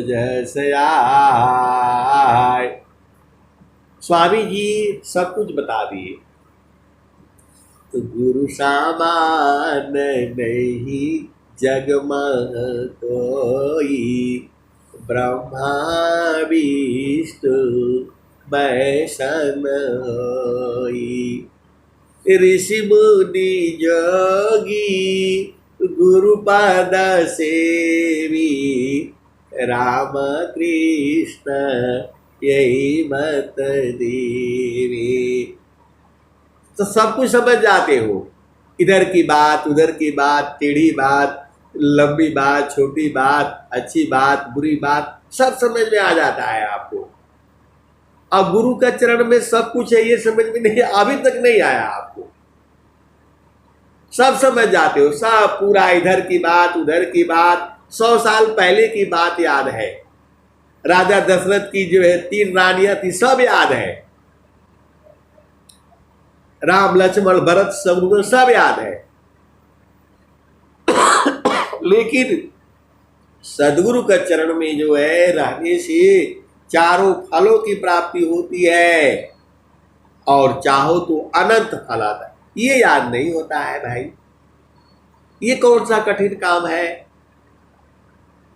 S1: जसयाय। स्वामी जी सब कुछ बता दिए। तो गुरु सामान नहीं जग में कोई, ब्रह्मा विष्णु बैसन होई। ऋषि मुनि जोगी गुरुपाद सेवी, राम कृष्ण यही मत देवी। तो सब कुछ समझ जाते हो, इधर की बात उधर की बात, टेढ़ी बात, लंबी बात, छोटी बात, अच्छी बात, बुरी बात, सब समझ में आ जाता है आपको। अब गुरु का चरण में सब कुछ है ये समझ में नहीं, अभी तक नहीं आया आपको। सब समझ जाते हो, सब पूरा इधर की बात उधर की बात, 100 साल पहले की बात याद है। राजा दशरथ की जो है 3 रानियां थी, सब याद है। राम लक्ष्मण भरत शत्रुघ्न सब याद है। लेकिन सदगुरु का चरण में जो है रहने से चारों फलों की प्राप्ति होती है और चाहो तो अनंत फल आता है। ये याद नहीं होता है भाई। ये कौन सा कठिन काम है?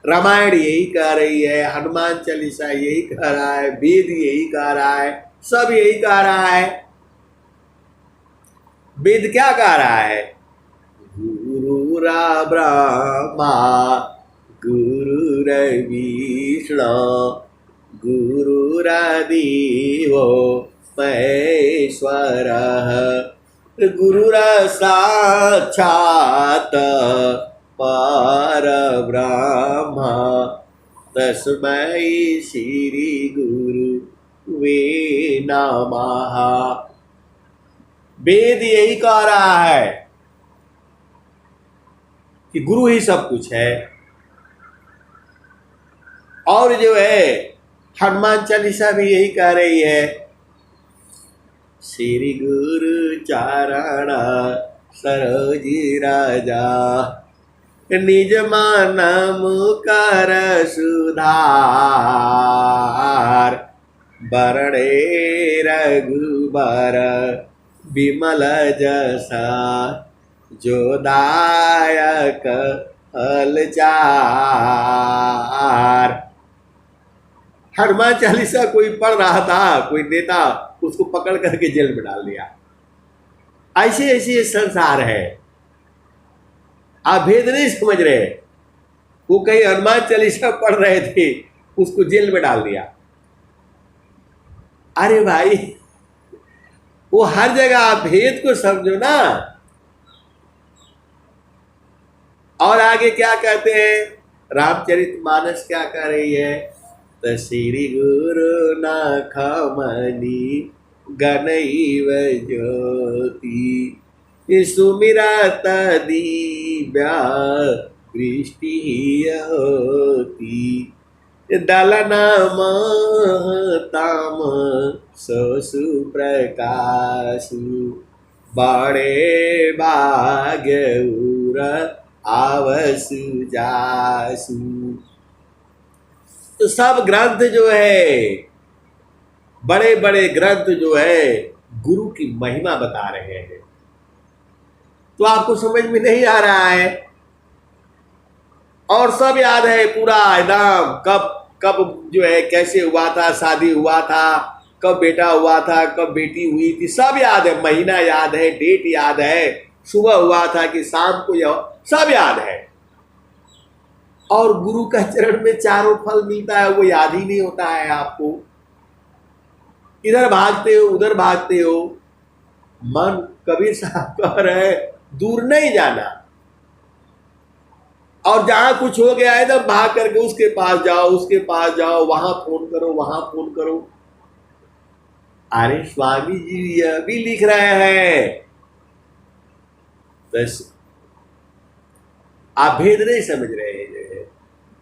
S1: रामायण यही कह रही है, हनुमान चालीसा यही कह रहा है, वेद यही कह रहा है, सब यही कह रहा है। वेद क्या कह रहा है? गुरुरा ब्रह्मा गुरुर्विष्णु गुरुरादिवो महेश्वरः गुरुरा साक्षात् परब्रह्म तस्मै श्री गुरुवे नमः। वेद यही कह रहा है कि गुरु ही सब कुछ है। और जो है हनुमान चालीसा भी यही कह रही है, श्री गुरु चरण सरोजी राजा निज मान मुकर सुधार बरणे रघुबर विमल जसा जो दायक हलचार। हनुमान चालीसा कोई पढ़ रहा था, कोई नेता उसको पकड़ करके जेल में डाल दिया। ऐसे ऐसे संसार है, आप भेद नहीं समझ रहे। वो कहीं हनुमान चालीसा पढ़ रहे थे, उसको जेल में डाल दिया। अरे भाई वो हर जगह आप भेद को समझो ना। और आगे क्या कहते हैं, रामचरितमानस क्या कह रही है, त श्री गुरु नाखमणि गणैव ज्योति सुमिरत दिव्या दृष्टि होती दलना महताम ससु प्रकाशु बड़े भाग्य उर आवसु जासु। तो सब ग्रंथ जो है, बड़े बड़े ग्रंथ जो है गुरु की महिमा बता रहे हैं। तो आपको समझ में नहीं आ रहा है, और सब याद है पूरा एकदम, कब कब जो है कैसे हुआ था, शादी हुआ था, कब बेटा हुआ था, कब बेटी हुई थी, सब याद है, महीना याद है, डेट याद है, सुबह हुआ था कि शाम को, यह सब याद है। और गुरु का चरण में चारों फल मिलता है, वो याद ही नहीं होता है आपको। इधर भागते हो उधर भागते हो। मन कबीर साहब कह रहे दूर नहीं जाना, और जहां कुछ हो गया है तब भाग करके उसके पास जाओ, उसके पास जाओ, वहां फोन करो, वहां फोन करो। अरे स्वामी जी यह भी लिख रहे हैं, बस आप भेद नहीं समझ रहे हैं।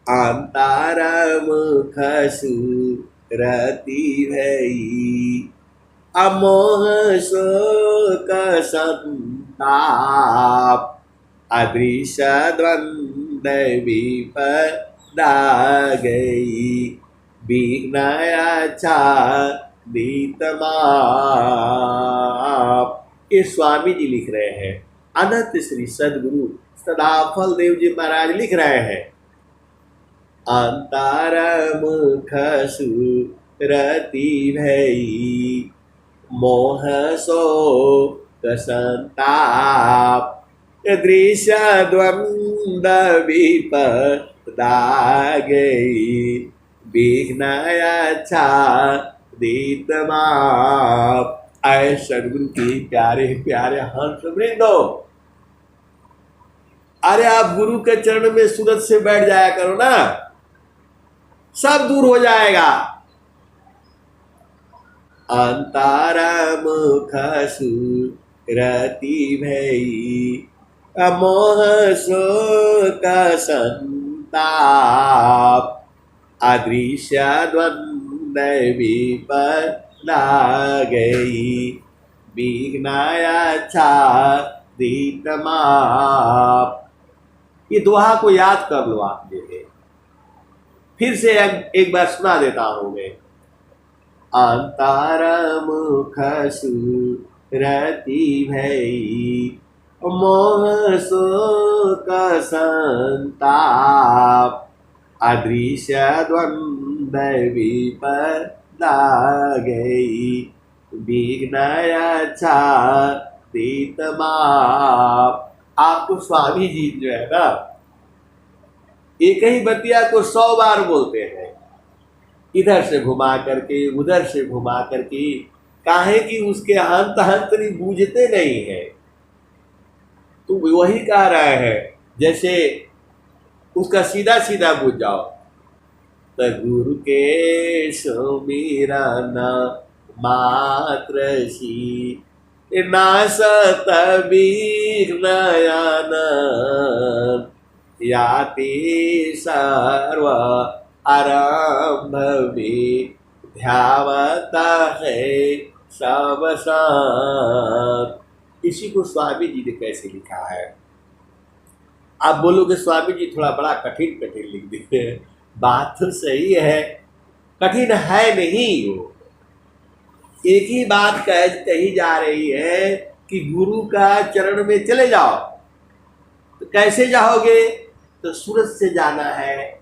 S1: अंतारा मुख सुरति भई अमोह शोक संताप अदृश्य द्वंद विपदा गई विघ्नया छादित माप। ये स्वामी जी लिख रहे हैं, अनंत श्री सदगुरु सदाफल देव जी महाराज लिख रहे हैं। अंतर मुख सुरति भई मोह शोक संताप दृश्य द्वंद विपदा गई विघ्नया छादित माप। ऐ सदगुरु की प्यारे प्यारे हंस वृंदो, अरे आप गुरु के चरण में सूरत से बैठ जाया करो ना, सब दूर हो जाएगा। अंतारा मुख सुरति भई अमोह शोक संताप अदृश्य द्वंद विपदा गई विघ्नया छादित माप। ये दोहा को याद कर लो आप मेरे, फिर से एक बार सुना देता हूं मैं। अंतर मुख सुरति भई मोह शोक संताप अदृश्य द्वंद विपदा गई विघ्नया छादित माप। आपको स्वामी जी जो है ना, एक ही बतिया को 100 बार बोलते हैं, इधर से घुमा करके उधर से घुमा करके, काहे कि उसके हंत हंतरी बूझते नहीं है। तो वही कह रहे हैं, जैसे उसका सीधा सीधा बूझ जाओ, तो गुरु के सुमिरन मात्र सी नासत विघ्नयन याति सर्व आरंभ में ध्यावता है सब संत। इसी को स्वामी जी ने कैसे लिखा है। आप बोलोगे स्वामी जी थोड़ा बड़ा कठिन कठिन लिख देते हैं, बात तो सही है, कठिन है नहीं। वो एक ही बात कही जा रही है कि गुरु का चरण में चले जाओ। तो कैसे जाओगे, तो सूरत से जाना है,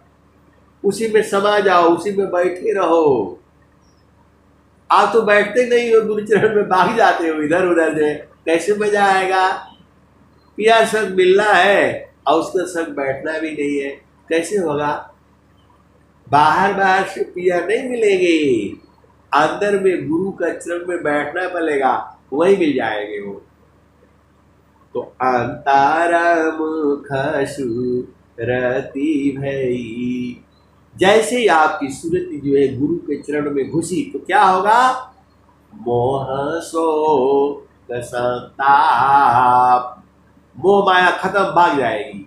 S1: उसी में समा जाओ, उसी में बैठे रहो। आप तो बैठते नहीं हो, गुरु चरण में भाग जाते हो इधर उधर से, कैसे मजा आएगा। पिया संग मिलना है और उसके संग बैठना भी नहीं है, कैसे होगा। बाहर बाहर से पिया नहीं मिलेगी, अंदर में गुरु का चरण में बैठना पड़ेगा, वही मिल जाएंगे वो। तो अंतारा मुख सुरति भई, जैसे ही आपकी सूरत जो है गुरु के चरण में घुसी तो क्या होगा? मोह सो संताप, मोह माया खत्म, भाग जाएगी,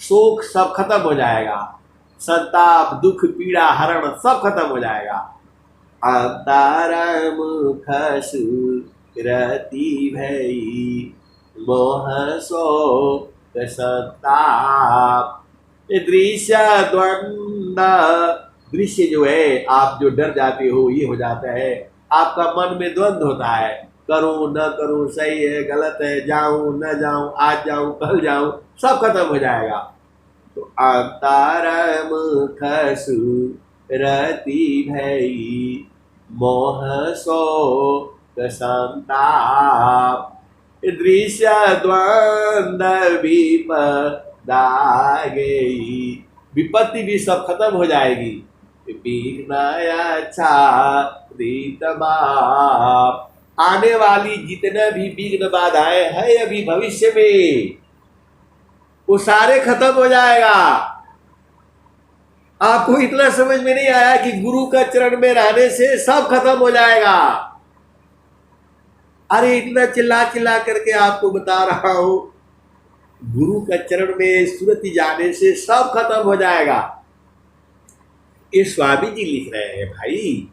S1: शोक सब खत्म हो जाएगा, संताप दुख पीड़ा हरण सब खत्म हो जाएगा। अंतारा मुख सुरति भई, मोह शोक संताप। ये दृश्य द्वंद, दृश्य जो है आप जो डर जाते हो ये हो जाता है, आपका मन में द्वंद होता है, करूं न करूं, सही है गलत है, जाऊं न जाऊं, आज जाऊं कल जाऊं, सब खत्म हो जाएगा। तो अंतारा मुख सुरति भई, मोह शोक संताप। दृश्य द्वंद विपदा गई, विपत्ति भी सब खत्म हो जाएगी। विघ्न बाप, आने वाली जितने भी विघ्न बाधाएं हैं अभी भविष्य में, वो सारे खत्म हो जाएगा। आपको इतना समझ में नहीं आया कि गुरु का चरण में रहने से सब खत्म हो जाएगा। अरे इतना चिल्ला चिल्ला करके आपको बता रहा हूं, गुरु का चरण में सुरति जाने से सब खत्म हो जाएगा। ये स्वामी जी लिख रहे हैं भाई,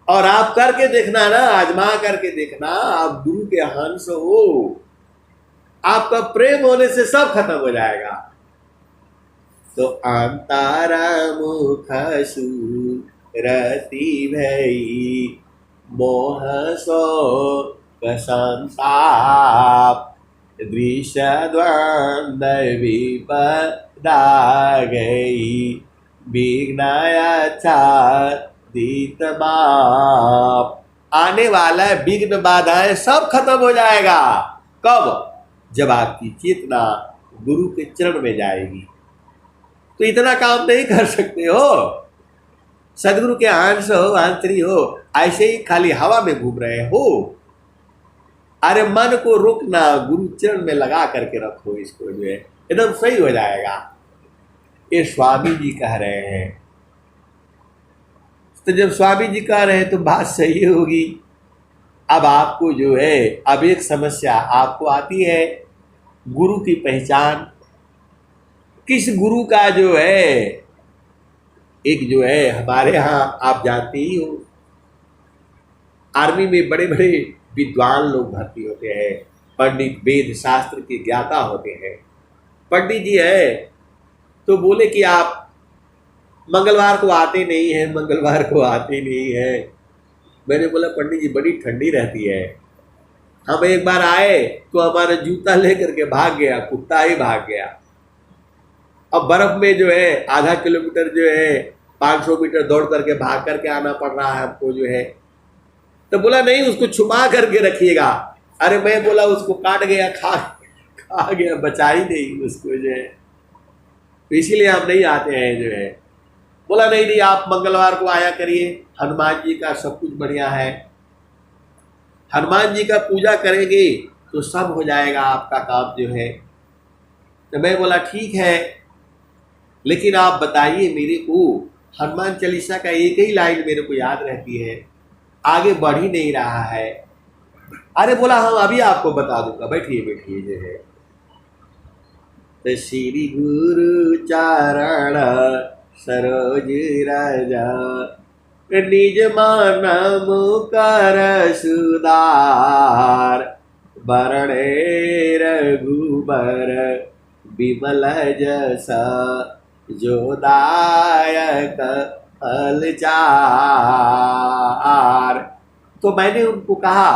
S1: और आप करके देखना ना, आजमा करके देखना। आप गुरु के हंस हो, आपका प्रेम होने से सब खत्म हो जाएगा। तो अंतारा मुख सुरति भई, मोह शोक संताप। दृश्य द्वंद विपदा गई, विघ्न बाप। आने वाला विघ्न बाधाएं सब खत्म हो जाएगा। कब? जब आपकी चेतना गुरु के चरण में जाएगी। तो इतना काम नहीं कर सकते हो, सदगुरु के अंश हो, अंतरी हो, ऐसे ही खाली हवा में घूम रहे हो। अरे मन को रोकना, गुरु चरण में लगा करके रखो इसको, जो है एकदम सही हो जाएगा। ये स्वामी जी कह रहे हैं। तो जब स्वामी जी कह रहे हैं तो बात सही होगी। अब आपको जो है, अब एक समस्या आपको आती है, गुरु की पहचान। किस गुरु का जो है, एक जो है हमारे यहाँ आप जानते ही हो, आर्मी में बड़े बड़े विद्वान लोग भर्ती होते हैं, पंडित वेद शास्त्र के ज्ञाता होते हैं। पंडित जी है तो बोले कि आप मंगलवार को आते नहीं हैं, मंगलवार को आते नहीं हैं। मैंने बोला पंडित जी बड़ी ठंडी रहती है। हम एक बार आए तो हमारा जूता लेकर के भाग गया, कुत्ता ही भाग गया। अब बर्फ में जो है आधा किलोमीटर जो है 500 मीटर दौड़ करके भाग करके आना पड़ रहा है हमको जो है। तो बोला नहीं, उसको छुपा करके रखिएगा। अरे मैं बोला उसको काट गया, खा गया, बचा ही नहीं उसको जो है, तो इसीलिए हम नहीं आते हैं जो है। बोला नहीं नहीं, आप मंगलवार को आया करिए, हनुमान जी का सब कुछ बढ़िया है, हनुमान जी का पूजा करेंगे तो सब हो जाएगा आपका काम जो है। तो मैं बोला ठीक है, लेकिन आप बताइए मेरे को, हनुमान चालीसा का एक ही लाइन मेरे को याद रहती है, आगे बढ़ ही नहीं रहा है। अरे बोला हम अभी आपको बता दूंगा, बैठिए बैठिए जो है। तो श्री गुरु चरण सरोज राजा, निज मान मुकर सुधार, बरणे रघुबर विमल जस, जो दायक फलचार। तो मैंने उनको कहा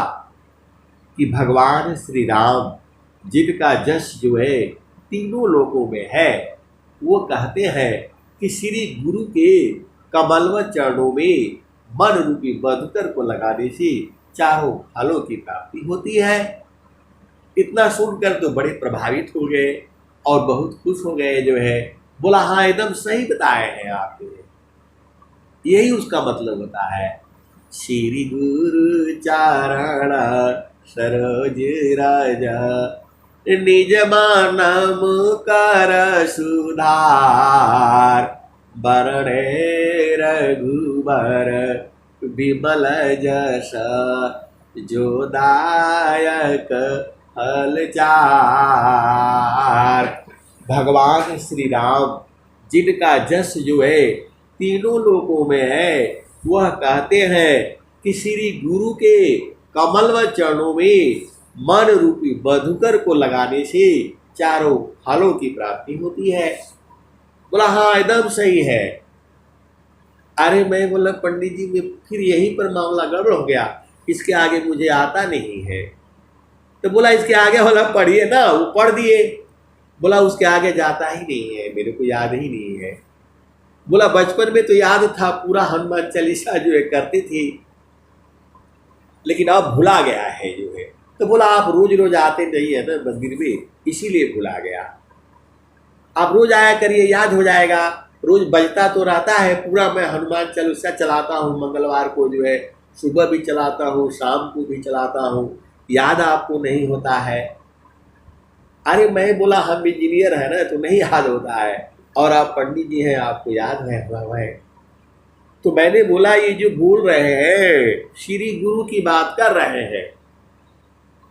S1: कि भगवान श्री राम जिनका जस जो है तीनों लोकों में है, वो कहते हैं कि श्री गुरु के कमलवत चरणों में मन रूपी मधुकर को लगाने से चारों फलों की प्राप्ति होती है। इतना सुनकर तो बड़े प्रभावित हो गए और बहुत खुश हो गए जो है। बोला हाँ एकदम सही बताए हैं आपने, यही उसका मतलब होता है। श्री गुरु चारण सरोज राजा, निज मानम कर सुधार, बरणे रघुबर विमल जस, जो दायक हलचार। भगवान श्री राम जिनका जस जो है तीनों लोकों में है, वह कहते हैं कि श्री गुरु के कमल व चरणों में मन रूपी मधुकर को लगाने से चारों फलों की प्राप्ति होती है। बोला हाँ एकदम सही है। अरे मैं बोला पंडित जी में फिर यहीं पर मामला गड़बड़ हो गया, इसके आगे मुझे आता नहीं है। तो बोला इसके आगे वाला पढ़िए ना, वो पढ़ दिए। बोला उसके आगे जाता ही नहीं है, मेरे को याद ही नहीं है। बोला बचपन में तो याद था, पूरा हनुमान चालीसा जो है करती थी, लेकिन अब भुला गया है जो है। तो बोला आप रोज रोज आते नहीं है ना मंदिर में, इसीलिए भुला गया। आप रोज आया करिए, याद हो जाएगा। रोज बजता तो रहता है पूरा, मैं हनुमान चालीसा चलाता हूँ, मंगलवार को जो है सुबह भी चलाता हूँ, शाम को भी चलाता हूँ, याद आपको नहीं होता है। अरे मैं बोला हम इंजीनियर है ना, तो नहीं याद होता है, और आप पंडित जी हैं, आपको याद है। तो मैंने बोला ये जो बोल रहे हैं श्री गुरु की बात कर रहे हैं,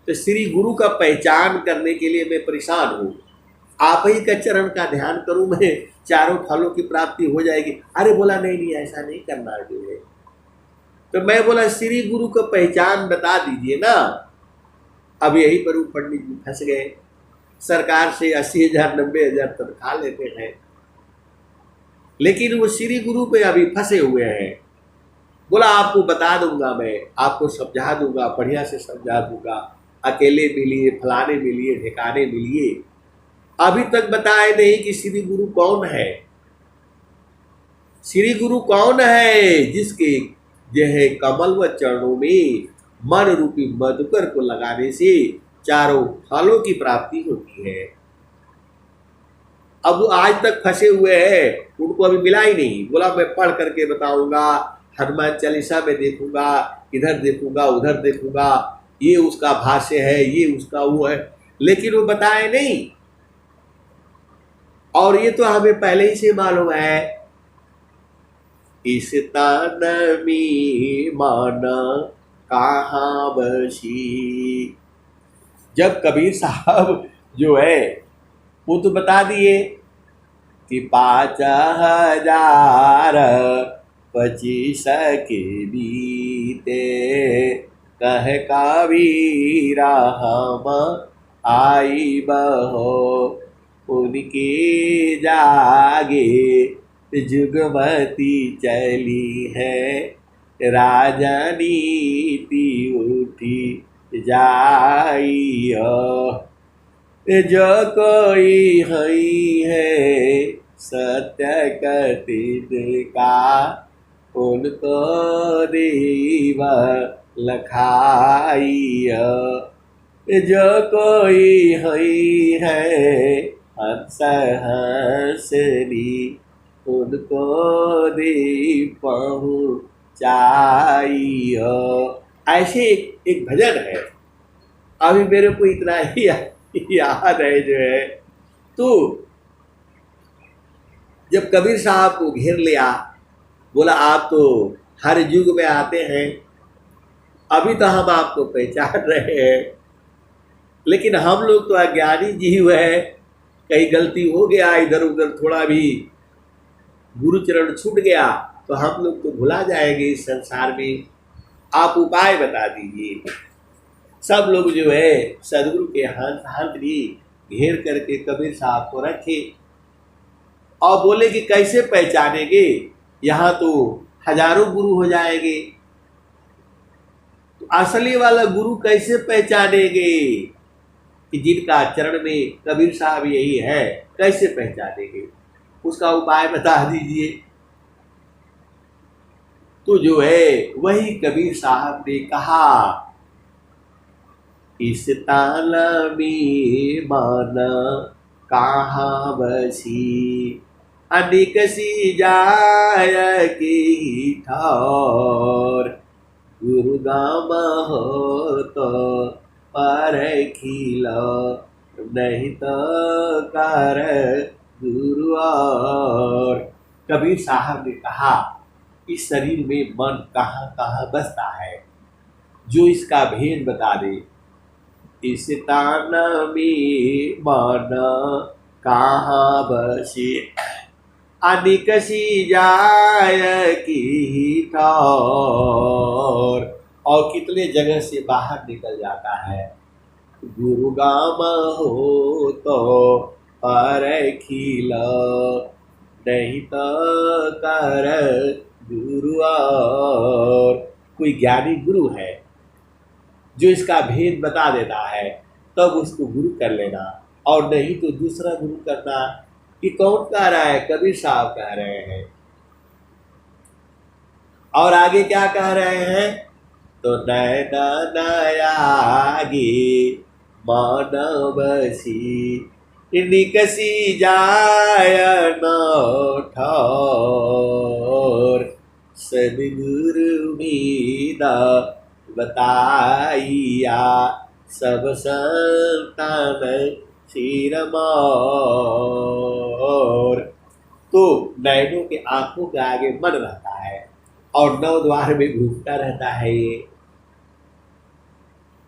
S1: तो श्री गुरु का पहचान करने के लिए मैं परेशान हूँ। आप ही का चरण का ध्यान करूँ मैं, चारों फलों की प्राप्ति हो जाएगी। अरे बोला नहीं ऐसा नहीं करना जो है। तो मैं बोला श्री गुरु का पहचान बता दीजिए ना। अब यही पर वो पंडित जी फंस गए। सरकार से 80,000 90,000 तनख्वाह लेते हैं, लेकिन वो श्री गुरु पे अभी फंसे हुए हैं। बोला आपको बता दूंगा, मैं आपको समझा दूंगा, बढ़िया से समझा दूंगा, अकेले मिलिए, फलाने मिलिए, ठिकाने मिलिए। अभी तक बताए नहीं कि श्री गुरु कौन है। श्री गुरु कौन है? जिसके यह कमल व चरणों में मन रूपी मधुकर को लगाने से चारों फलों की प्राप्ति होती है। अब वो आज तक फंसे हुए हैं, उनको अभी मिला ही नहीं। बोला मैं पढ़ करके बताऊंगा, हनुमान चालीसा में देखूंगा, इधर देखूंगा, उधर देखूंगा, ये उसका भाष्य है, ये उसका वो है, लेकिन वो बताए नहीं। और ये तो हमें पहले ही से मालूम है। इस तन में मन कहाँ बसी। जब कबीर साहब जो है वो तो बता दिए कि 5,025 के बीते, कह कबीरा हम आई बहो, उनके जागे जुगमती चली है, राजनीति उठी जाइयो। जो कोई हई है सत्य कथित का, उनको देव लखाइयो। जो कोई हई है हंस हंसनी, उनको दे पहुँचाइयो। ऐसे एक भजन है, अभी मेरे को इतना ही याद है जो है। तो जब कबीर साहब को घेर लिया, बोला आप तो हर युग में आते हैं, अभी तो हम आपको पहचान रहे हैं, लेकिन हम लोग तो अज्ञानी जीव है, कहीं गलती हो गया, इधर उधर थोड़ा भी गुरुचरण छूट गया तो हम लोग तो भुला जाएंगे इस संसार में। आप उपाय बता दीजिए। सब लोग जो है सदगुरु के हाथ भी घेर करके कबीर साहब को रखे और बोले कि कैसे पहचानेंगे, यहाँ तो हजारों गुरु हो जाएंगे, तो असली वाला गुरु कैसे पहचानेंगे कि जिनका चरण में कबीर साहब यही है, कैसे पहचानेंगे? उसका उपाय बता दीजिए। तो जो है वही कबीर साहब ने कहा, इस ताला में माना कहाँ बसी, अनेक सी जाय की ठौर, गुरु गाम हो तो पर खिलो, नहीं तो कर गुरु और। कबीर साहब ने कहा, इस शरीर में मन कहाँ कहाँ बसता है, जो इसका भेद बता दे। इस तान में मन कहाँ बसे, अनिकसी जाय की ठौर। और कितने जगह से बाहर निकल जाता है। गुरु गाम हो तो पर खिल, नहीं तो कर गुरु और। कोई ज्ञानी गुरु है जो इसका भेद बता देता है, तब उसको गुरु कर लेना, और नहीं तो दूसरा गुरु करना। कि कौन कह रहा है? कबीर साहब कह रहे हैं। और आगे क्या कह रहे हैं? तो नैना नयागी मानव बसी, निकसी जाय न ठौर। सदगुरु मीदा बताइया, सब संतान सिरमौर। तो नैनों के आंखों के आगे मन रहता है और नौ द्वार में घूमता रहता है ये।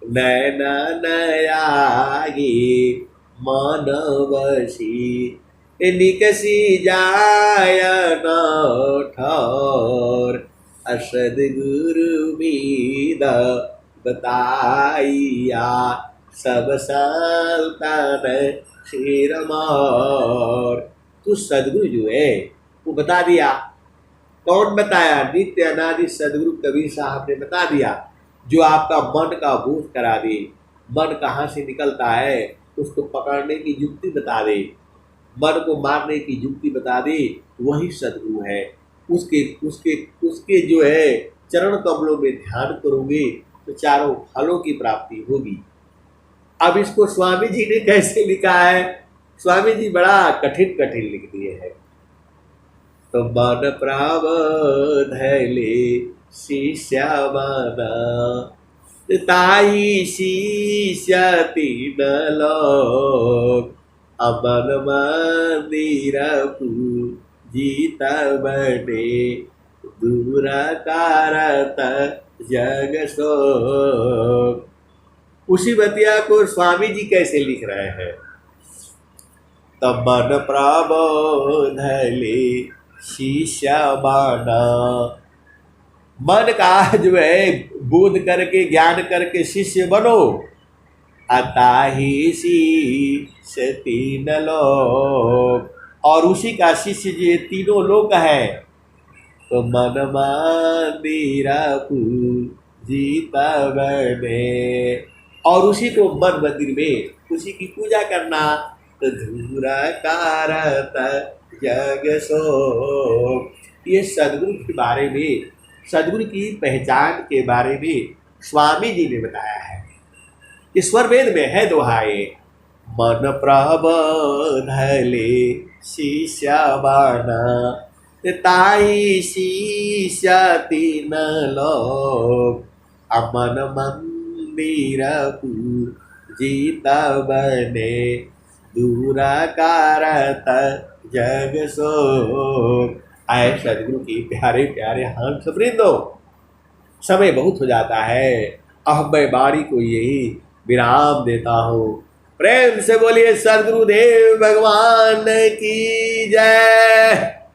S1: नैना नयागी मानवसी, निकसी जाय न ठौर। सदगुरु मीद बताइया, सब संतान सिरमौर। तो सदगुरु जो है वो बता दिया। कौन बताया? नित्य अनादि सदगुरु कबीर साहब ने बता दिया, जो आपका मन का बोध करा दे। मन कहाँ से निकलता है उसको पकड़ने की युक्ति बता दे, मन को मारने की युक्ति बता दे, वही सदगुरु है। उसके उसके उसके जो है चरण कमलों में ध्यान करोगे तो चारों फलों की प्राप्ति होगी। अब इसको स्वामी जी ने कैसे लिखा है? स्वामी जी बड़ा कठिन कठिन लिख दिए हैं। तो मन प्रावधले शिष्य बना, ताई शिष्य तीन लोक। अमन मंदिर पूजित बने, दूर कारत जग शोक। उसी बतिया को स्वामी जी कैसे लिख रहे हैं? तब मन प्रबोधले शिष्य बना, मन का जो है बोध करके ज्ञान करके शिष्य बनो। अताही शिष्य तीन लोक, और उसी का शिष्य जो तीनों लोक है। तो मन मंदिर पूजित बने, और उसी को मन मंदिर में उसी की पूजा करना। तो धूर कारत जग शोक। ये सदगुरु के बारे में, सदगुरु की पहचान के बारे में स्वामी जी ने बताया है। ईश्वर वेद में है दोहाए, मन प्रबोधले शिष्य बना, ताई शिष्य तीन लोक। अमन मंदिर पूजित बने, दूर कारत जग शोक। आए सदगुरु की प्यारे प्यारे हंस वृंदो, समय बहुत हो जाता है, अब मैं बाणी को यही विराम देता हूँ। प्रेम से बोलिए सदगुरुदेव भगवान की जय।